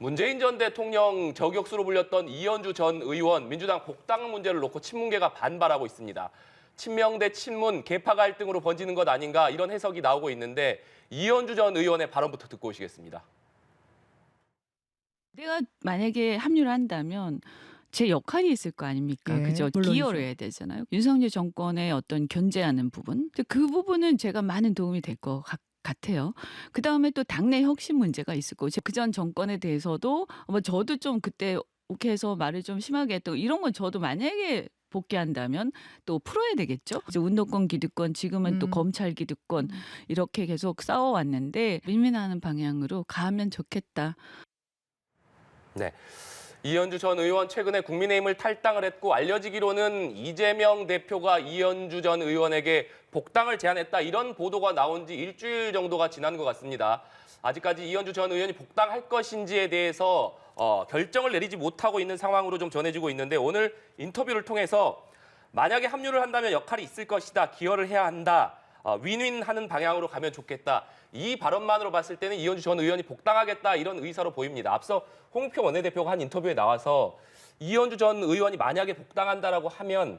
문재인 전 대통령 저격수로 불렸던 이현주 전 의원 민주당 복당 문제를 놓고 친문계가 반발하고 있습니다. 친명 대 친문, 계파 갈등으로 번지는 것 아닌가 이런 해석이 나오고 있는데 이현주 전 의원의 발언부터 듣고 오시겠습니다. 내가 만약에 합류를 한다면 제 역할이 있을 거 아닙니까? 예, 그죠? 물론이죠. 기여를 해야 되잖아요. 윤석열 정권의 어떤 견제하는 부분. 근데 그 부분은 제가 많은 도움이 될 것 같아요. 그 다음에 또 당내 혁신 문제가 있을 거고, 그전 정권에 대해서도 저도 좀 그때 욱해서 말을 좀 심하게 했던 이런 건 저도 만약에 복귀한다면 또 풀어야 되겠죠. 이제 운동권 기득권, 지금은 또 검찰 기득권 이렇게 계속 싸워왔는데 민민화하는 방향으로 가면 좋겠다. 네. 이현주 전 의원 최근에 국민의힘을 탈당을 했고 알려지기로는 이재명 대표가 이현주 전 의원에게 복당을 제안했다 이런 보도가 나온 지 일주일 정도가 지난 것 같습니다. 아직까지 이현주 전 의원이 복당할 것인지에 대해서 결정을 내리지 못하고 있는 상황으로 좀 전해지고 있는데 오늘 인터뷰를 통해서 만약에 합류를 한다면 역할이 있을 것이다. 기여를 해야 한다. 윈윈하는 방향으로 가면 좋겠다. 이 발언만으로 봤을 때는 이현주 전 의원이 복당하겠다 이런 의사로 보입니다. 앞서 홍익표 원내대표가 한 인터뷰에 나와서 이현주 전 의원이 만약에 복당한다라고 하면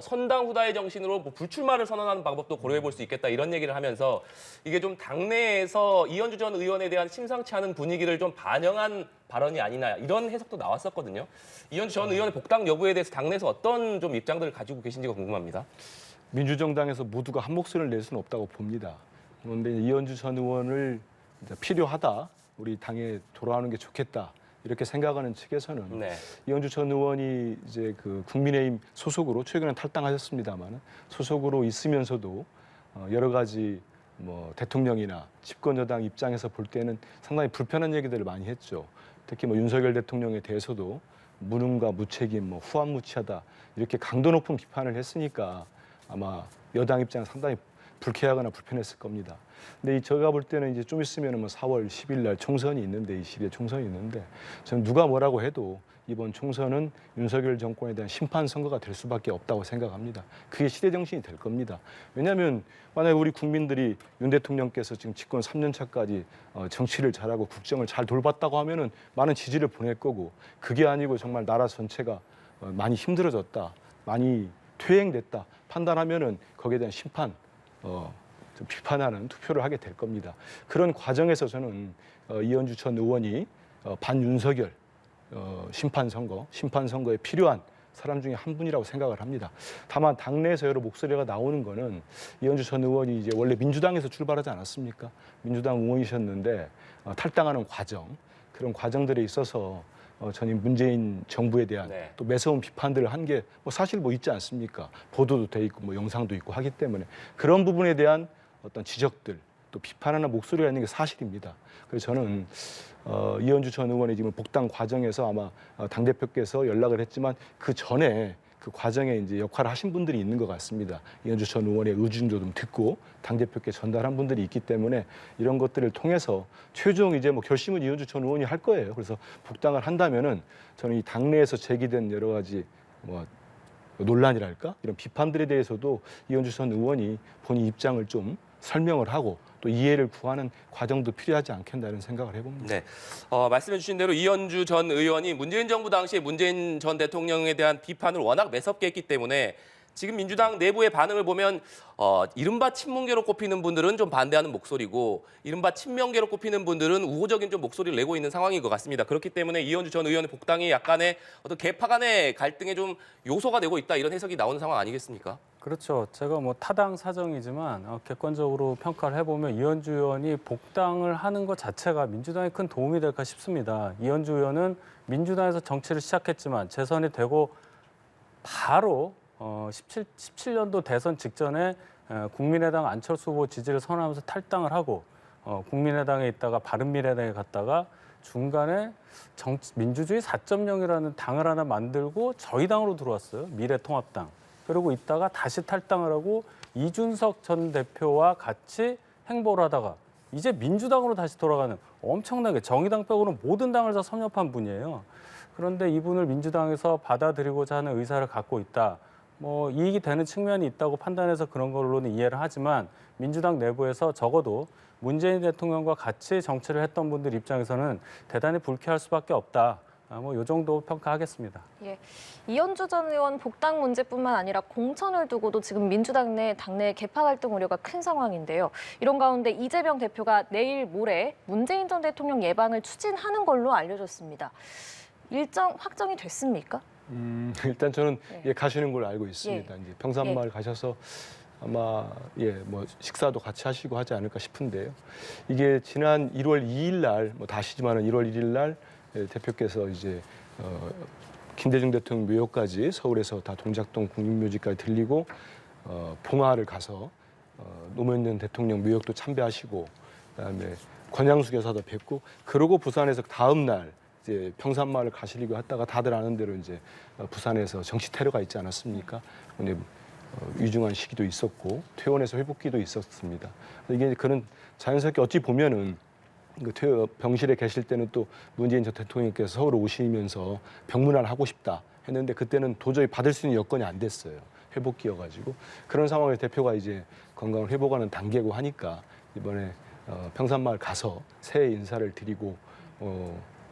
선당 후다의 정신으로 뭐 불출마를 선언하는 방법도 고려해 볼 수 있겠다 이런 얘기를 하면서 이게 좀 당내에서 이현주 전 의원에 대한 심상치 않은 분위기를 좀 반영한 발언이 아니냐 이런 해석도 나왔었거든요. 이현주 전 의원의 복당 여부에 대해서 당내에서 어떤 좀 입장들을 가지고 계신지가 궁금합니다. 민주정당에서 모두가 한 목소리를 낼 수는 없다고 봅니다. 그런데 이현주 전 의원을 이제 필요하다, 우리 당에 돌아오는 게 좋겠다 이렇게 생각하는 측에서는 네. 이현주 전 의원이 이제 그 국민의힘 소속으로 최근에 탈당하셨습니다만 소속으로 있으면서도 여러 가지 뭐 대통령이나 집권 여당 입장에서 볼 때는 상당히 불편한 얘기들을 많이 했죠. 특히 뭐 윤석열 대통령에 대해서도 무능과 무책임, 뭐 후한무치하다 이렇게 강도 높은 비판을 했으니까 아마 여당 입장은 상당히 불쾌하거나 불편했을 겁니다. 근데 제가 볼 때는 이제 좀 있으면 뭐 4월 10일 날 총선이 있는데 20일 총선이 있는데 저는 누가 뭐라고 해도 이번 총선은 윤석열 정권에 대한 심판 선거가 될 수밖에 없다고 생각합니다. 그게 시대 정신이 될 겁니다. 왜냐하면 만약에 우리 국민들이 윤 대통령께서 지금 집권 3년 차까지 정치를 잘하고 국정을 잘 돌봤다고 하면은 많은 지지를 보낼 거고 그게 아니고 정말 나라 전체가 많이 힘들어졌다, 많이 퇴행됐다 판단하면은 거기에 대한 심판, 좀 비판하는 투표를 하게 될 겁니다. 그런 과정에서 저는 이현주 전 의원이 반윤석열 심판 선거에 필요한 사람 중에 한 분이라고 생각을 합니다. 다만 당내에서 여러 목소리가 나오는 거는 이현주 전 의원이 이제 원래 민주당에서 출발하지 않았습니까? 민주당 의원이셨는데 탈당하는 과정, 그런 과정들에 있어서 저는 문재인 정부에 대한 네. 또 매서운 비판들을 한 게 뭐 사실 뭐 있지 않습니까? 보도도 돼 있고 뭐 영상도 있고 하기 때문에 그런 부분에 대한 어떤 지적들 또 비판하는 목소리가 있는 게 사실입니다. 그래서 저는 이현주 전 의원의 지금 복당 과정에서 아마 당대표께서 연락을 했지만 그 전에 그 과정에 이제 역할을 하신 분들이 있는 것 같습니다. 이현주 전 의원의 의중도 좀 듣고 당대표께 전달한 분들이 있기 때문에 이런 것들을 통해서 최종 이제 뭐 결심은 이현주 전 의원이 할 거예요. 그래서 복당을 한다면은 저는 이 당내에서 제기된 여러 가지 뭐 논란이랄까 이런 비판들에 대해서도 이현주 전 의원이 본인 입장을 좀 설명을 하고 또 이해를 구하는 과정도 필요하지 않겠나 이런 생각을 해봅니다. 네, 말씀해 주신 대로 이현주 전 의원이 문재인 정부 당시에 문재인 전 대통령에 대한 비판을 워낙 매섭게 했기 때문에 지금 민주당 내부의 반응을 보면 이른바 친문계로 꼽히는 분들은 좀 반대하는 목소리고 이른바 친명계로 꼽히는 분들은 우호적인 좀 목소리를 내고 있는 상황인 것 같습니다. 그렇기 때문에 이현주 전 의원의 복당이 약간의 어떤 계파 간의 갈등의 좀 요소가 되고 있다 이런 해석이 나오는 상황 아니겠습니까? 그렇죠. 제가 뭐 타당 사정이지만 객관적으로 평가를 해보면 이현주 의원이 복당을 하는 것 자체가 민주당에 큰 도움이 될까 싶습니다. 이현주 의원은 민주당에서 정치를 시작했지만 재선이 되고 바로 17년도 대선 직전에 국민의당 안철수 후보 지지를 선언하면서 탈당을 하고 국민의당에 있다가 바른미래당에 갔다가 중간에 민주주의 4.0이라는 당을 하나 만들고 저희 당으로 들어왔어요. 미래통합당. 그리고 있다가 다시 탈당을 하고 이준석 전 대표와 같이 행보를 하다가 이제 민주당으로 다시 돌아가는 엄청나게 정의당 빼고는 모든 당을 다 섭렵한 분이에요. 그런데 이분을 민주당에서 받아들이고자 하는 의사를 갖고 있다. 뭐 이익이 되는 측면이 있다고 판단해서 그런 걸로는 이해를 하지만 민주당 내부에서 적어도 문재인 대통령과 같이 정치를 했던 분들 입장에서는 대단히 불쾌할 수밖에 없다. 뭐 이 정도 평가하겠습니다. 예, 이현주 전 의원 복당 문제뿐만 아니라 공천을 두고도 지금 민주당 내 당내 개파 갈등 우려가 큰 상황인데요. 이런 가운데 이재명 대표가 내일 모레 문재인 전 대통령 예방을 추진하는 걸로 알려졌습니다. 일정 확정이 됐습니까? 일단 저는 네. 예, 가시는 걸로 알고 있습니다. 이제 평산마을 가셔서 아마 뭐 식사도 같이 하시고 하지 않을까 싶은데요. 이게 지난 1월 2일 날 뭐 다시지만은 1월 1일 날 대표께서 이제 김대중 대통령 묘역까지 서울에서 다 동작동 국립묘지까지 들리고 봉화를 가서 노무현 전 대통령 묘역도 참배하시고 그다음에 권양숙 여사도 뵙고 그러고 부산에서 다음 날 이제 평산마을 가시려고 했다가 다들 아는 대로 이제 부산에서 정치 테러가 있지 않았습니까? 근데 위중한 시기도 있었고 퇴원해서 회복기도 있었습니다. 이게 그런 자연스럽게 어찌 보면은 병실에 계실 때는 또 문재인 전 대통령께서 서울 오시면서 병문안을 하고 싶다 했는데 그때는 도저히 받을 수 있는 여건이 안 됐어요. 회복기여가지고 그런 상황에서 대표가 이제 건강을 회복하는 단계고 하니까 이번에 평산마을 가서 새해 인사를 드리고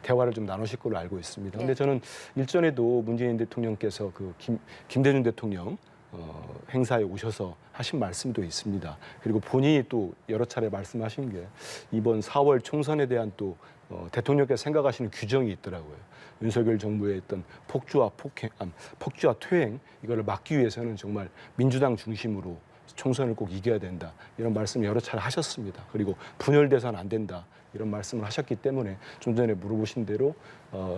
대화를 좀 나누실 걸로 알고 있습니다. 근데 저는 일전에도 문재인 대통령께서 그 김대중 대통령 행사에 오셔서 하신 말씀도 있습니다. 그리고 본인이 또 여러 차례 말씀하신 게 이번 4월 총선에 대한 또 대통령께서 생각하시는 규정이 있더라고요. 윤석열 정부의 어떤 폭주와 퇴행 이거를 막기 위해서는 정말 민주당 중심으로 총선을 꼭 이겨야 된다. 이런 말씀 여러 차례 하셨습니다. 그리고 분열돼서는 안 된다. 이런 말씀을 하셨기 때문에 좀 전에 물어보신 대로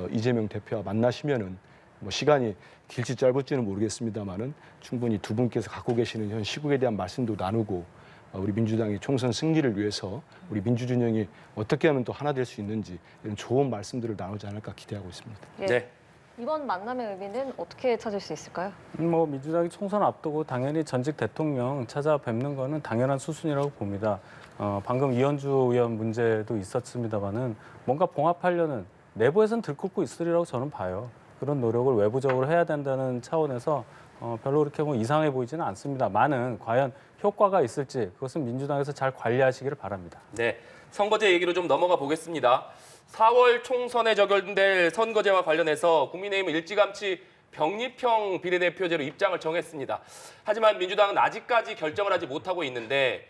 이재명 대표와 만나시면은 뭐 시간이 길지 짧을지는 모르겠습니다만은 충분히 두 분께서 갖고 계시는 현 시국에 대한 말씀도 나누고 우리 민주당이 총선 승리를 위해서 우리 민주진영이 어떻게 하면 또 하나 될 수 있는지 이런 좋은 말씀들을 나누지 않을까 기대하고 있습니다. 예. 네. 이번 만남의 의미는 어떻게 찾을 수 있을까요? 뭐 민주당이 총선 앞두고 당연히 전직 대통령 찾아뵙는 거는 당연한 수순이라고 봅니다. 방금 이현주 의원 문제도 있었습니다만은 뭔가 봉합하려는 내부에서는 들끓고 있으리라고 저는 봐요. 그런 노력을 외부적으로 해야 된다는 차원에서 별로 그렇게 뭐 이상해 보이지는 않습니다만은 과연 효과가 있을지 그것은 민주당에서 잘 관리하시기를 바랍니다. 네, 선거제 얘기로 좀 넘어가 보겠습니다. 4월 총선에 적용될 선거제와 관련해서 국민의힘은 일찌감치 병립형 비례대표제로 입장을 정했습니다. 하지만 민주당은 아직까지 결정을 하지 못하고 있는데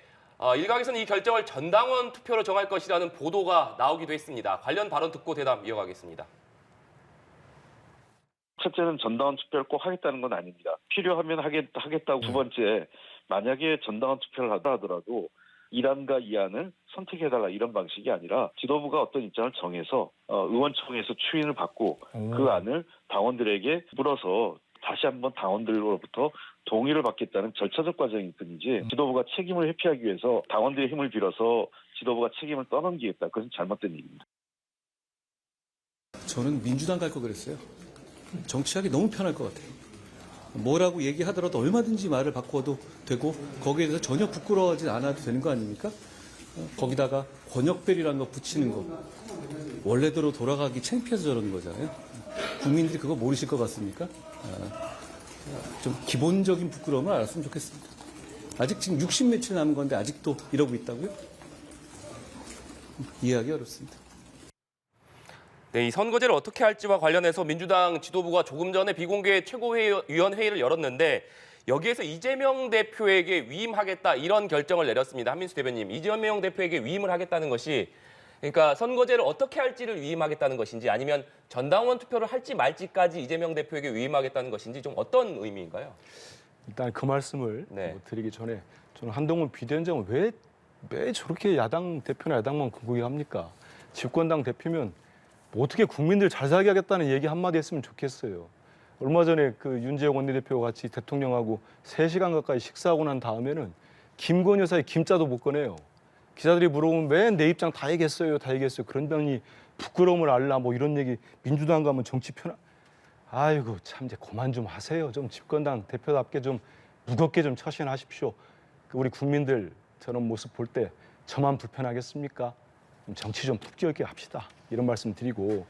일각에서는 이 결정을 전당원 투표로 정할 것이라는 보도가 나오기도 했습니다. 관련 발언 듣고 대답 이어가겠습니다. 첫째는 전당원 투표를 꼭 하겠다는 건 아닙니다. 필요하면 하겠다고. 두 번째, 만약에 전당원 투표를 하더라도 1안과 2안을 선택해달라 이런 방식이 아니라 지도부가 어떤 입장을 정해서 의원총회에서 추인을 받고 그 안을 당원들에게 물어서 다시 한번 당원들로부터 동의를 받겠다는 절차적 과정일 뿐이지 지도부가 책임을 회피하기 위해서 당원들의 힘을 빌어서 지도부가 책임을 떠넘기겠다. 그것은 잘못된 얘기입니다. 저는 민주당 갈 거 그랬어요. 정치하기 너무 편할 것 같아요. 뭐라고 얘기하더라도 얼마든지 말을 바꿔도 되고 거기에 대해서 전혀 부끄러워하지 않아도 되는 거 아닙니까? 거기다가 권역별이라는 거 붙이는 거 원래대로 돌아가기 창피해서 저러는 거잖아요. 국민들이 그거 모르실 것 같습니까? 좀 기본적인 부끄러움을 알았으면 좋겠습니다. 아직 지금 60 며칠 남은 건데 아직도 이러고 있다고요? 이해하기 어렵습니다. 네, 이 선거제를 어떻게 할지와 관련해서 민주당 지도부가 조금 전에 비공개 최고위원회의를 열었는데 여기에서 이재명 대표에게 위임하겠다 이런 결정을 내렸습니다. 한민수 대변인, 이재명 대표에게 위임을 하겠다는 것이 그러니까 선거제를 어떻게 할지를 위임하겠다는 것인지 아니면 전당원 투표를 할지 말지까지 이재명 대표에게 위임하겠다는 것인지 좀 어떤 의미인가요? 일단 그 말씀을 네. 드리기 전에 저는 한동훈 비대위원장은 왜 저렇게 야당 대표나 야당만 궁극이 합니까? 집권당 대표면 뭐 어떻게 국민들 잘 살게 하겠다는 얘기 한마디 했으면 좋겠어요. 얼마 전에 그 윤재욱 원내대표와 같이 대통령하고 3시간 가까이 식사하고 난 다음에는 김건희 여사의 김자도 못 꺼내요. 기자들이 물어보면 맨 내 입장 다 얘기했어요. 그런 분이 부끄러움을 알라 뭐 이런 얘기 민주당 가면 정치 편한 아이고 참 이제 그만 좀 하세요. 좀 집권당 대표답게 좀 무겁게 좀 처신하십시오. 우리 국민들 저런 모습 볼 때 저만 불편하겠습니까? 정치 좀 푹 끼얹게 합시다. 이런 말씀 드리고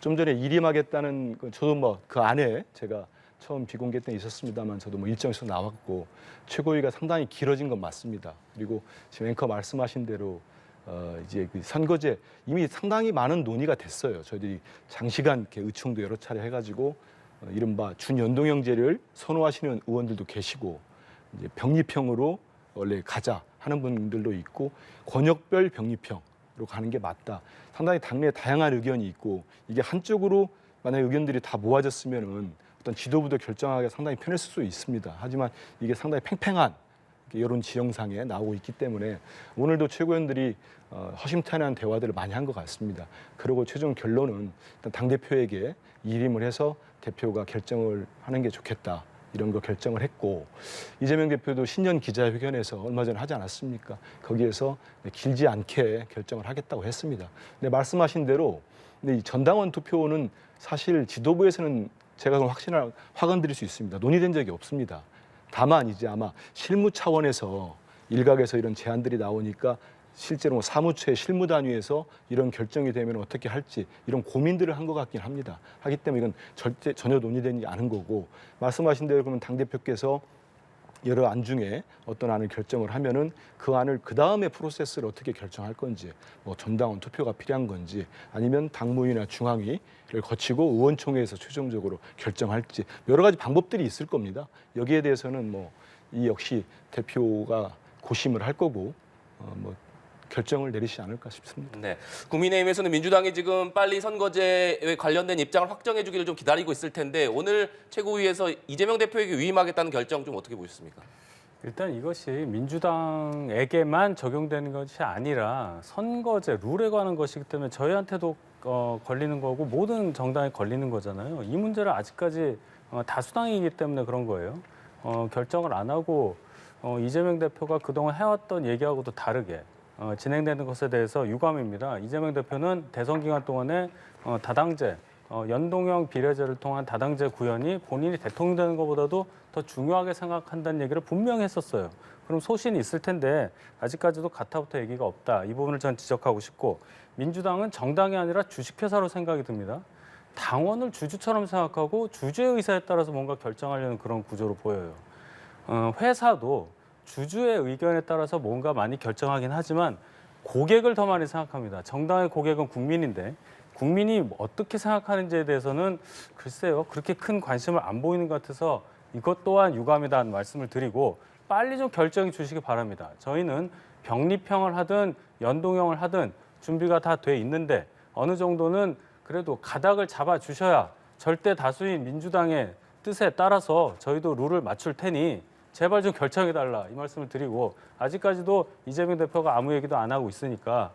좀 전에 일임하겠다는 저도 뭐 그 안에 제가 처음 비공개 때 있었습니다만 저도 뭐 일정에서 나왔고 최고위가 상당히 길어진 건 맞습니다. 그리고 지금 앵커 말씀하신 대로 이제 그 선거제 이미 상당히 많은 논의가 됐어요. 저희들이 장시간 이렇게 의총도 여러 차례 해가지고 이른바 준연동형제를 선호하시는 의원들도 계시고 이제 병립형으로 원래 가자 하는 분들도 있고 권역별 병립형으로 가는 게 맞다. 상당히 당내에 다양한 의견이 있고 이게 한쪽으로 만약 의견들이 다 모아졌으면은 어떤 지도부도 결정하기가 상당히 편했을 수 있습니다. 하지만 이게 상당히 팽팽한 여론 지형상에 나오고 있기 때문에 오늘도 최고위원들이 허심탄회한 대화들을 많이 한 것 같습니다. 그리고 최종 결론은 일단 당대표에게 일임을 해서 대표가 결정을 하는 게 좋겠다. 이런 거 결정을 했고 이재명 대표도 신년 기자회견에서 얼마 전에 하지 않았습니까? 거기에서 길지 않게 결정을 하겠다고 했습니다. 근데 말씀하신 대로 근데 이 전당원 투표는 사실 지도부에서는 제가 확언드릴 수 있습니다. 논의된 적이 없습니다. 다만 이제 아마 실무 차원에서 일각에서 이런 제안들이 나오니까 실제로 뭐 사무처의 실무 단위에서 이런 결정이 되면 어떻게 할지 이런 고민들을 한 것 같긴 합니다. 하기 때문에 이건 절대 전혀 논의되지 않은 거고 말씀하신 대로 그러면 당대표께서 여러 안 중에 어떤 안을 결정을 하면은 그 안을 그 다음에 프로세스를 어떻게 결정할 건지 뭐 전당원 투표가 필요한 건지 아니면 당무위나 중앙위를 거치고 의원총회에서 최종적으로 결정할지 여러 가지 방법들이 있을 겁니다. 여기에 대해서는 뭐 이 역시 대표가 고심을 할 거고 뭐 결정을 내리지 않을까 싶습니다. 네, 국민의힘에서는 민주당이 지금 빨리 선거제에 관련된 입장을 확정해 주기를 좀 기다리고 있을 텐데 오늘 최고위에서 이재명 대표에게 위임하겠다는 결정 좀 어떻게 보셨습니까? 일단 이것이 민주당에게만 적용되는 것이 아니라 선거제 룰에 관한 것이기 때문에 저희한테도 걸리는 거고 모든 정당에 걸리는 거잖아요. 이 문제를 아직까지 다수당이기 때문에 그런 거예요. 결정을 안 하고 이재명 대표가 그동안 해왔던 얘기하고도 다르게 진행되는 것에 대해서 유감입니다. 이재명 대표는 대선 기간 동안에 다당제, 연동형 비례제를 통한 다당제 구현이 본인이 대통령 되는 것보다도 더 중요하게 생각한다는 얘기를 분명히 했었어요. 그럼 소신이 있을 텐데 아직까지도 가타부터 얘기가 없다. 이 부분을 전 지적하고 싶고 민주당은 정당이 아니라 주식회사로 생각이 듭니다. 당원을 주주처럼 생각하고 주주의 의사에 따라서 뭔가 결정하려는 그런 구조로 보여요. 회사도 주주의 의견에 따라서 뭔가 많이 결정하긴 하지만 고객을 더 많이 생각합니다. 정당의 고객은 국민인데 국민이 어떻게 생각하는지에 대해서는 글쎄요. 그렇게 큰 관심을 안 보이는 것 같아서 이것 또한 유감이다는 말씀을 드리고 빨리 좀 결정해 주시기 바랍니다. 저희는 병립형을 하든 연동형을 하든 준비가 다 돼 있는데 어느 정도는 그래도 가닥을 잡아주셔야 절대 다수인 민주당의 뜻에 따라서 저희도 룰을 맞출 테니 제발 좀 결정해달라 이 말씀을 드리고 아직까지도 이재명 대표가 아무 얘기도 안 하고 있으니까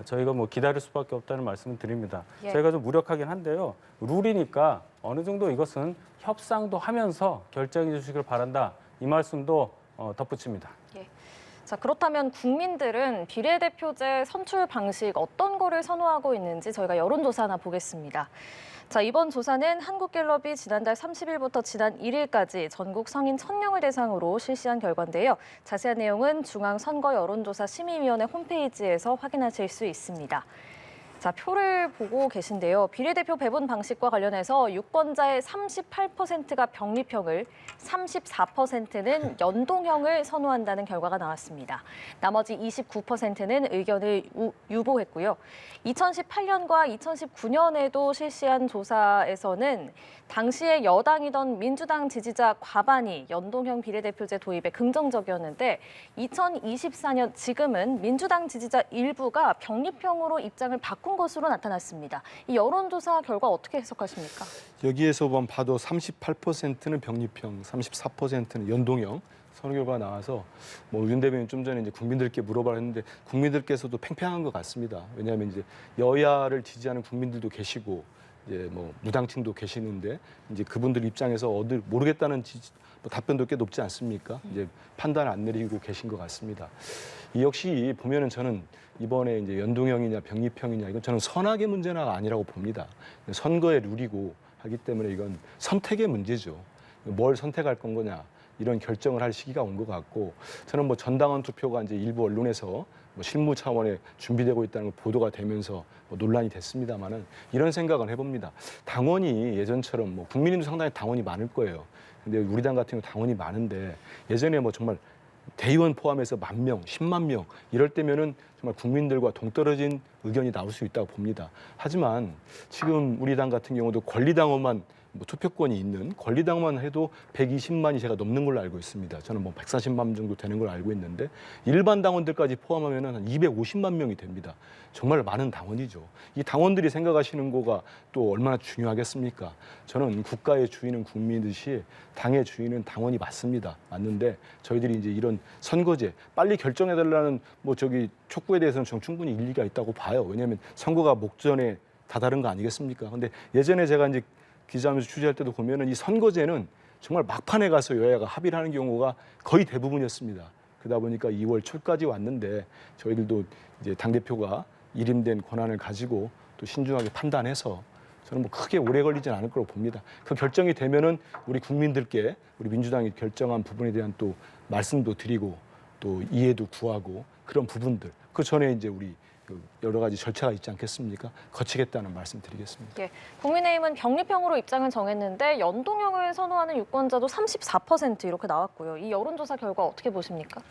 저희가 뭐 기다릴 수밖에 없다는 말씀을 드립니다. 예. 저희가 좀 무력하긴 한데요. 룰이니까 어느 정도 이것은 협상도 하면서 결정해 주시길 바란다. 이 말씀도 덧붙입니다. 예. 자, 그렇다면 국민들은 비례대표제 선출 방식 어떤 거를 선호하고 있는지 저희가 여론조사 하나 보겠습니다. 자, 이번 조사는 한국갤럽이 지난달 30일부터 지난 1일까지 전국 성인 1000명을 대상으로 실시한 결과인데요. 자세한 내용은 중앙선거여론조사심의위원회 홈페이지에서 확인하실 수 있습니다. 자, 표를 보고 계신데요. 비례대표 배분 방식과 관련해서 유권자의 38%가 병립형을, 34%는 연동형을 선호한다는 결과가 나왔습니다. 나머지 29%는 의견을 유보했고요. 2018년과 2019년에도 실시한 조사에서는 당시에 여당이던 민주당 지지자 과반이 연동형 비례대표제 도입에 긍정적이었는데 2024년 지금은 민주당 지지자 일부가 병립형으로 입장을 바꾼 것으로 나타났습니다. 이 여론조사 결과 어떻게 해석하십니까? 여기에서 봐도 38%는 병립형, 34%는 연동형 선거 결과가 나와서 뭐 윤 대변인 좀 전에 이제 국민들께 물어봐라 했는데 국민들께서도 팽팽한 것 같습니다. 왜냐하면 이제 여야를 지지하는 국민들도 계시고 이제 뭐 무당층도 계시는데 이제 그분들 입장에서 모르겠다는 뭐 답변도 꽤 높지 않습니까? 이제 판단 안 내리고 계신 것 같습니다. 이 역시 보면은 저는 이번에 이제 연동형이냐 병립형이냐 이건 저는 선악의 문제는 아니라고 봅니다. 선거의 룰이고 하기 때문에 이건 선택의 문제죠. 뭘 선택할 건 거냐 이런 결정을 할 시기가 온 것 같고 저는 뭐 전당원 투표가 이제 일부 언론에서 뭐 실무 차원에 준비되고 있다는 걸 보도가 되면서 뭐 논란이 됐습니다만은 이런 생각을 해봅니다. 당원이 예전처럼 뭐 국민의힘도 상당히 당원이 많을 거예요. 근데 우리 당 같은 경우 당원이 많은데 예전에 뭐 정말 대의원 포함해서 10,000명, 10만 명 이럴 때면은 정말 국민들과 동떨어진 의견이 나올 수 있다고 봅니다. 하지만 지금 우리 당 같은 경우도 권리당원만 뭐 투표권이 있는 권리당만 해도 120만이 제가 넘는 걸로 알고 있습니다. 저는 뭐 140만 정도 되는 걸로 알고 있는데 일반 당원들까지 포함하면은 한 250만 명이 됩니다. 정말 많은 당원이죠. 이 당원들이 생각하시는 거가 또 얼마나 중요하겠습니까? 저는 국가의 주인은 국민이듯이 당의 주인은 당원이 맞습니다. 맞는데 저희들이 이제 이런 선거제 빨리 결정해달라는 뭐 저기 촉구에 대해서는 저는 충분히 일리가 있다고 봐요. 왜냐하면 선거가 목전에 다다른 거 아니겠습니까? 근데 예전에 제가 이제 기자하면서 취재할 때도 보면은 이 선거제는 정말 막판에 가서 여야가 합의를 하는 경우가 거의 대부분이었습니다. 그러다 보니까 2월 초까지 왔는데 저희들도 이제 당대표가 일임된 권한을 가지고 또 신중하게 판단해서 저는 뭐 크게 오래 걸리진 않을 거라고 봅니다. 그 결정이 되면은 우리 국민들께 우리 민주당이 결정한 부분에 대한 또 말씀도 드리고 또 이해도 구하고 그런 부분들 그 전에 이제 우리 여러 가지 절차가 있지 않겠습니까? 거치겠다는 말씀 드리겠습니다. 예, 국민의힘은 병립형으로 입장을 정했는데 연동형을 선호하는 유권자도 34% 이렇게 나왔고요. 이 여론조사 결과 어떻게 보십니까?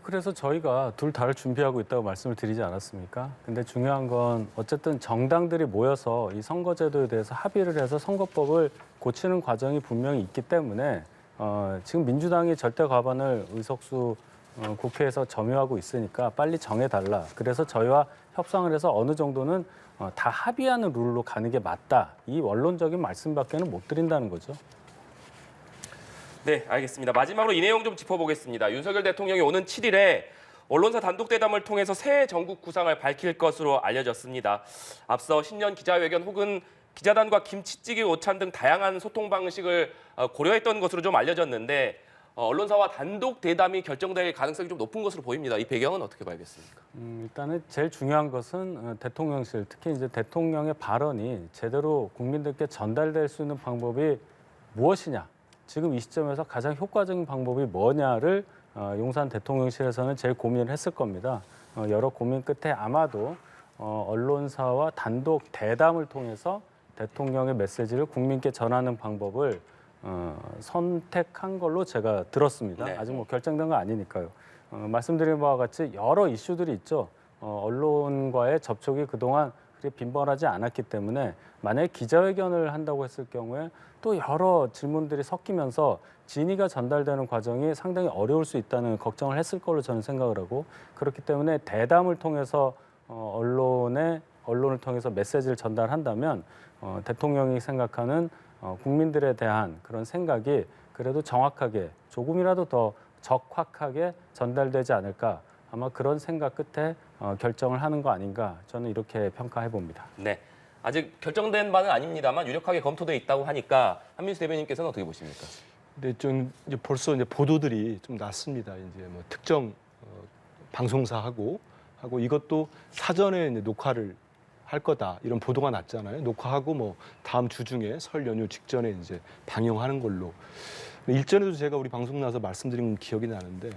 그래서 저희가 둘 다를 준비하고 있다고 말씀을 드리지 않았습니까? 근데 중요한 건 어쨌든 정당들이 모여서 이 선거제도에 대해서 합의를 해서 선거법을 고치는 과정이 분명히 있기 때문에 지금 민주당이 절대 과반을 의석수 국회에서 점유하고 있으니까 빨리 정해달라. 그래서 저희와 협상을 해서 어느 정도는 다 합의하는 룰로 가는 게 맞다. 이 원론적인 말씀밖에는 못 드린다는 거죠. 네, 알겠습니다. 마지막으로 이 내용 좀 짚어보겠습니다. 윤석열 대통령이 오는 7일에 언론사 단독 대담을 통해서 새 전국 구상을 밝힐 것으로 알려졌습니다. 앞서 신년 기자회견 혹은 기자단과 김치찌개 오찬 등 다양한 소통 방식을 고려했던 것으로 좀 알려졌는데 언론사와 단독 대담이 결정될 가능성이 좀 높은 것으로 보입니다. 이 배경은 어떻게 봐야겠습니까? 일단은 제일 중요한 것은 대통령실, 특히 이제 대통령의 발언이 제대로 국민들께 전달될 수 있는 방법이 무엇이냐, 지금 이 시점에서 가장 효과적인 방법이 뭐냐를 용산 대통령실에서는 제일 고민을 했을 겁니다. 여러 고민 끝에 아마도 언론사와 단독 대담을 통해서 대통령의 메시지를 국민께 전하는 방법을 선택한 걸로 제가 들었습니다. 네. 아직 뭐 결정된 건 아니니까요. 말씀드린 바와 같이 여러 이슈들이 있죠. 언론과의 접촉이 그동안 그렇게 빈번하지 않았기 때문에 만약에 기자회견을 한다고 했을 경우에 또 여러 질문들이 섞이면서 진위가 전달되는 과정이 상당히 어려울 수 있다는 걱정을 했을 걸로 저는 생각을 하고 그렇기 때문에 대담을 통해서 언론을 통해서 메시지를 전달한다면 대통령이 생각하는 국민들에 대한 그런 생각이 그래도 정확하게 조금이라도 더 적확하게 전달되지 않을까 아마 그런 생각 끝에 결정을 하는 거 아닌가 저는 이렇게 평가해 봅니다. 네, 아직 결정된 바는 아닙니다만 유력하게 검토돼 있다고 하니까 한민수 대변인께서는 어떻게 보십니까? 근데 좀 이제 벌써 이제 보도들이 좀 났습니다. 이제 뭐 특정 방송사하고 이것도 사전에 이제 녹화를 할 거다 이런 보도가 났잖아요. 녹화하고 뭐 다음 주 중에 설 연휴 직전에 이제 방영하는 걸로. 일전에도 제가 우리 방송 나와서 말씀드린 기억이 나는데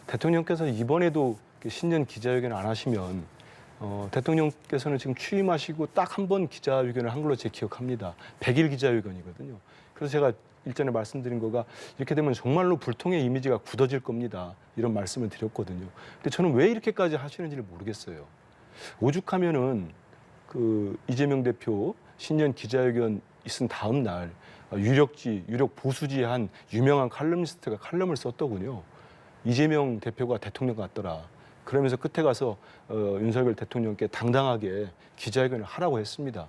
대통령께서 이번에도 신년 기자회견을 안 하시면 대통령께서는 지금 취임하시고 딱 한 번 기자회견을 한 걸로 제 기억합니다. 100일 기자회견이거든요. 그래서 제가 일전에 말씀드린 거가 이렇게 되면 정말로 불통의 이미지가 굳어질 겁니다. 이런 말씀을 드렸거든요. 근데 저는 왜 이렇게까지 하시는지를 모르겠어요. 오죽하면은 그 이재명 대표 신년 기자회견 있은 다음 날 유력 보수지 한 유명한 칼럼니스트가 칼럼을 썼더군요. 이재명 대표가 대통령 같더라. 그러면서 끝에 가서 윤석열 대통령께 당당하게 기자회견을 하라고 했습니다.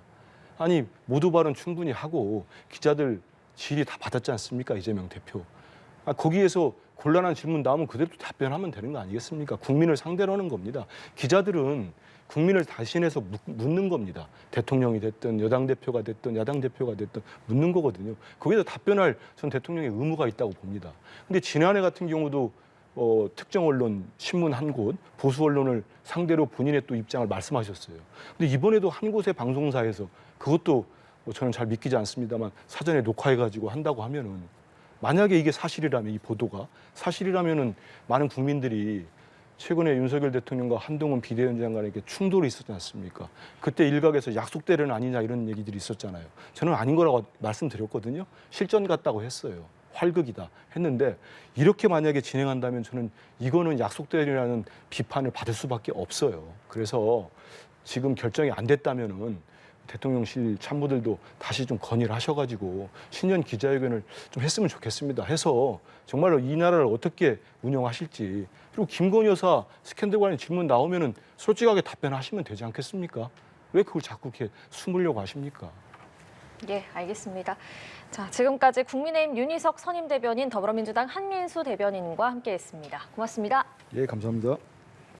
아니 모두 발언 충분히 하고 기자들 질의 다 받았지 않습니까? 이재명 대표. 거기에서 곤란한 질문 나오면 그대로 답변하면 되는 거 아니겠습니까? 국민을 상대로 하는 겁니다. 기자들은 국민을 대신해서 묻는 겁니다. 대통령이 됐든 여당 대표가 됐든 야당 대표가 됐든 묻는 거거든요. 거기서 답변할 전 대통령의 의무가 있다고 봅니다. 근데 지난해 같은 경우도 특정 언론, 신문 한 곳, 보수 언론을 상대로 본인의 또 입장을 말씀하셨어요. 근데 이번에도 한 곳의 방송사에서 그것도 저는 잘 믿기지 않습니다만 사전에 녹화해가지고 한다고 하면은 만약에 이게 사실이라면 이 보도가 사실이라면은 많은 국민들이 최근에 윤석열 대통령과 한동훈 비대위원장 간에 이렇게 충돌이 있었지 않습니까? 그때 일각에서 약속대로는 아니냐 이런 얘기들이 있었잖아요. 저는 아닌 거라고 말씀드렸거든요. 실전 같다고 했어요. 활극이다 했는데 이렇게 만약에 진행한다면 저는 이거는 약속대로라는 비판을 받을 수밖에 없어요. 그래서 지금 결정이 안 됐다면은 대통령실 참모들도 다시 좀 건의를 하셔가지고 신년 기자회견을 좀 했으면 좋겠습니다. 해서 정말로 이 나라를 어떻게 운영하실지 그리고 김건희 여사 스캔들 관련 질문 나오면은 솔직하게 답변하시면 되지 않겠습니까? 왜 그걸 자꾸 이렇게 숨으려고 하십니까? 예, 알겠습니다. 자, 지금까지 국민의힘 윤희석 선임 대변인, 더불어민주당 한민수 대변인과 함께했습니다. 고맙습니다. 예, 감사합니다.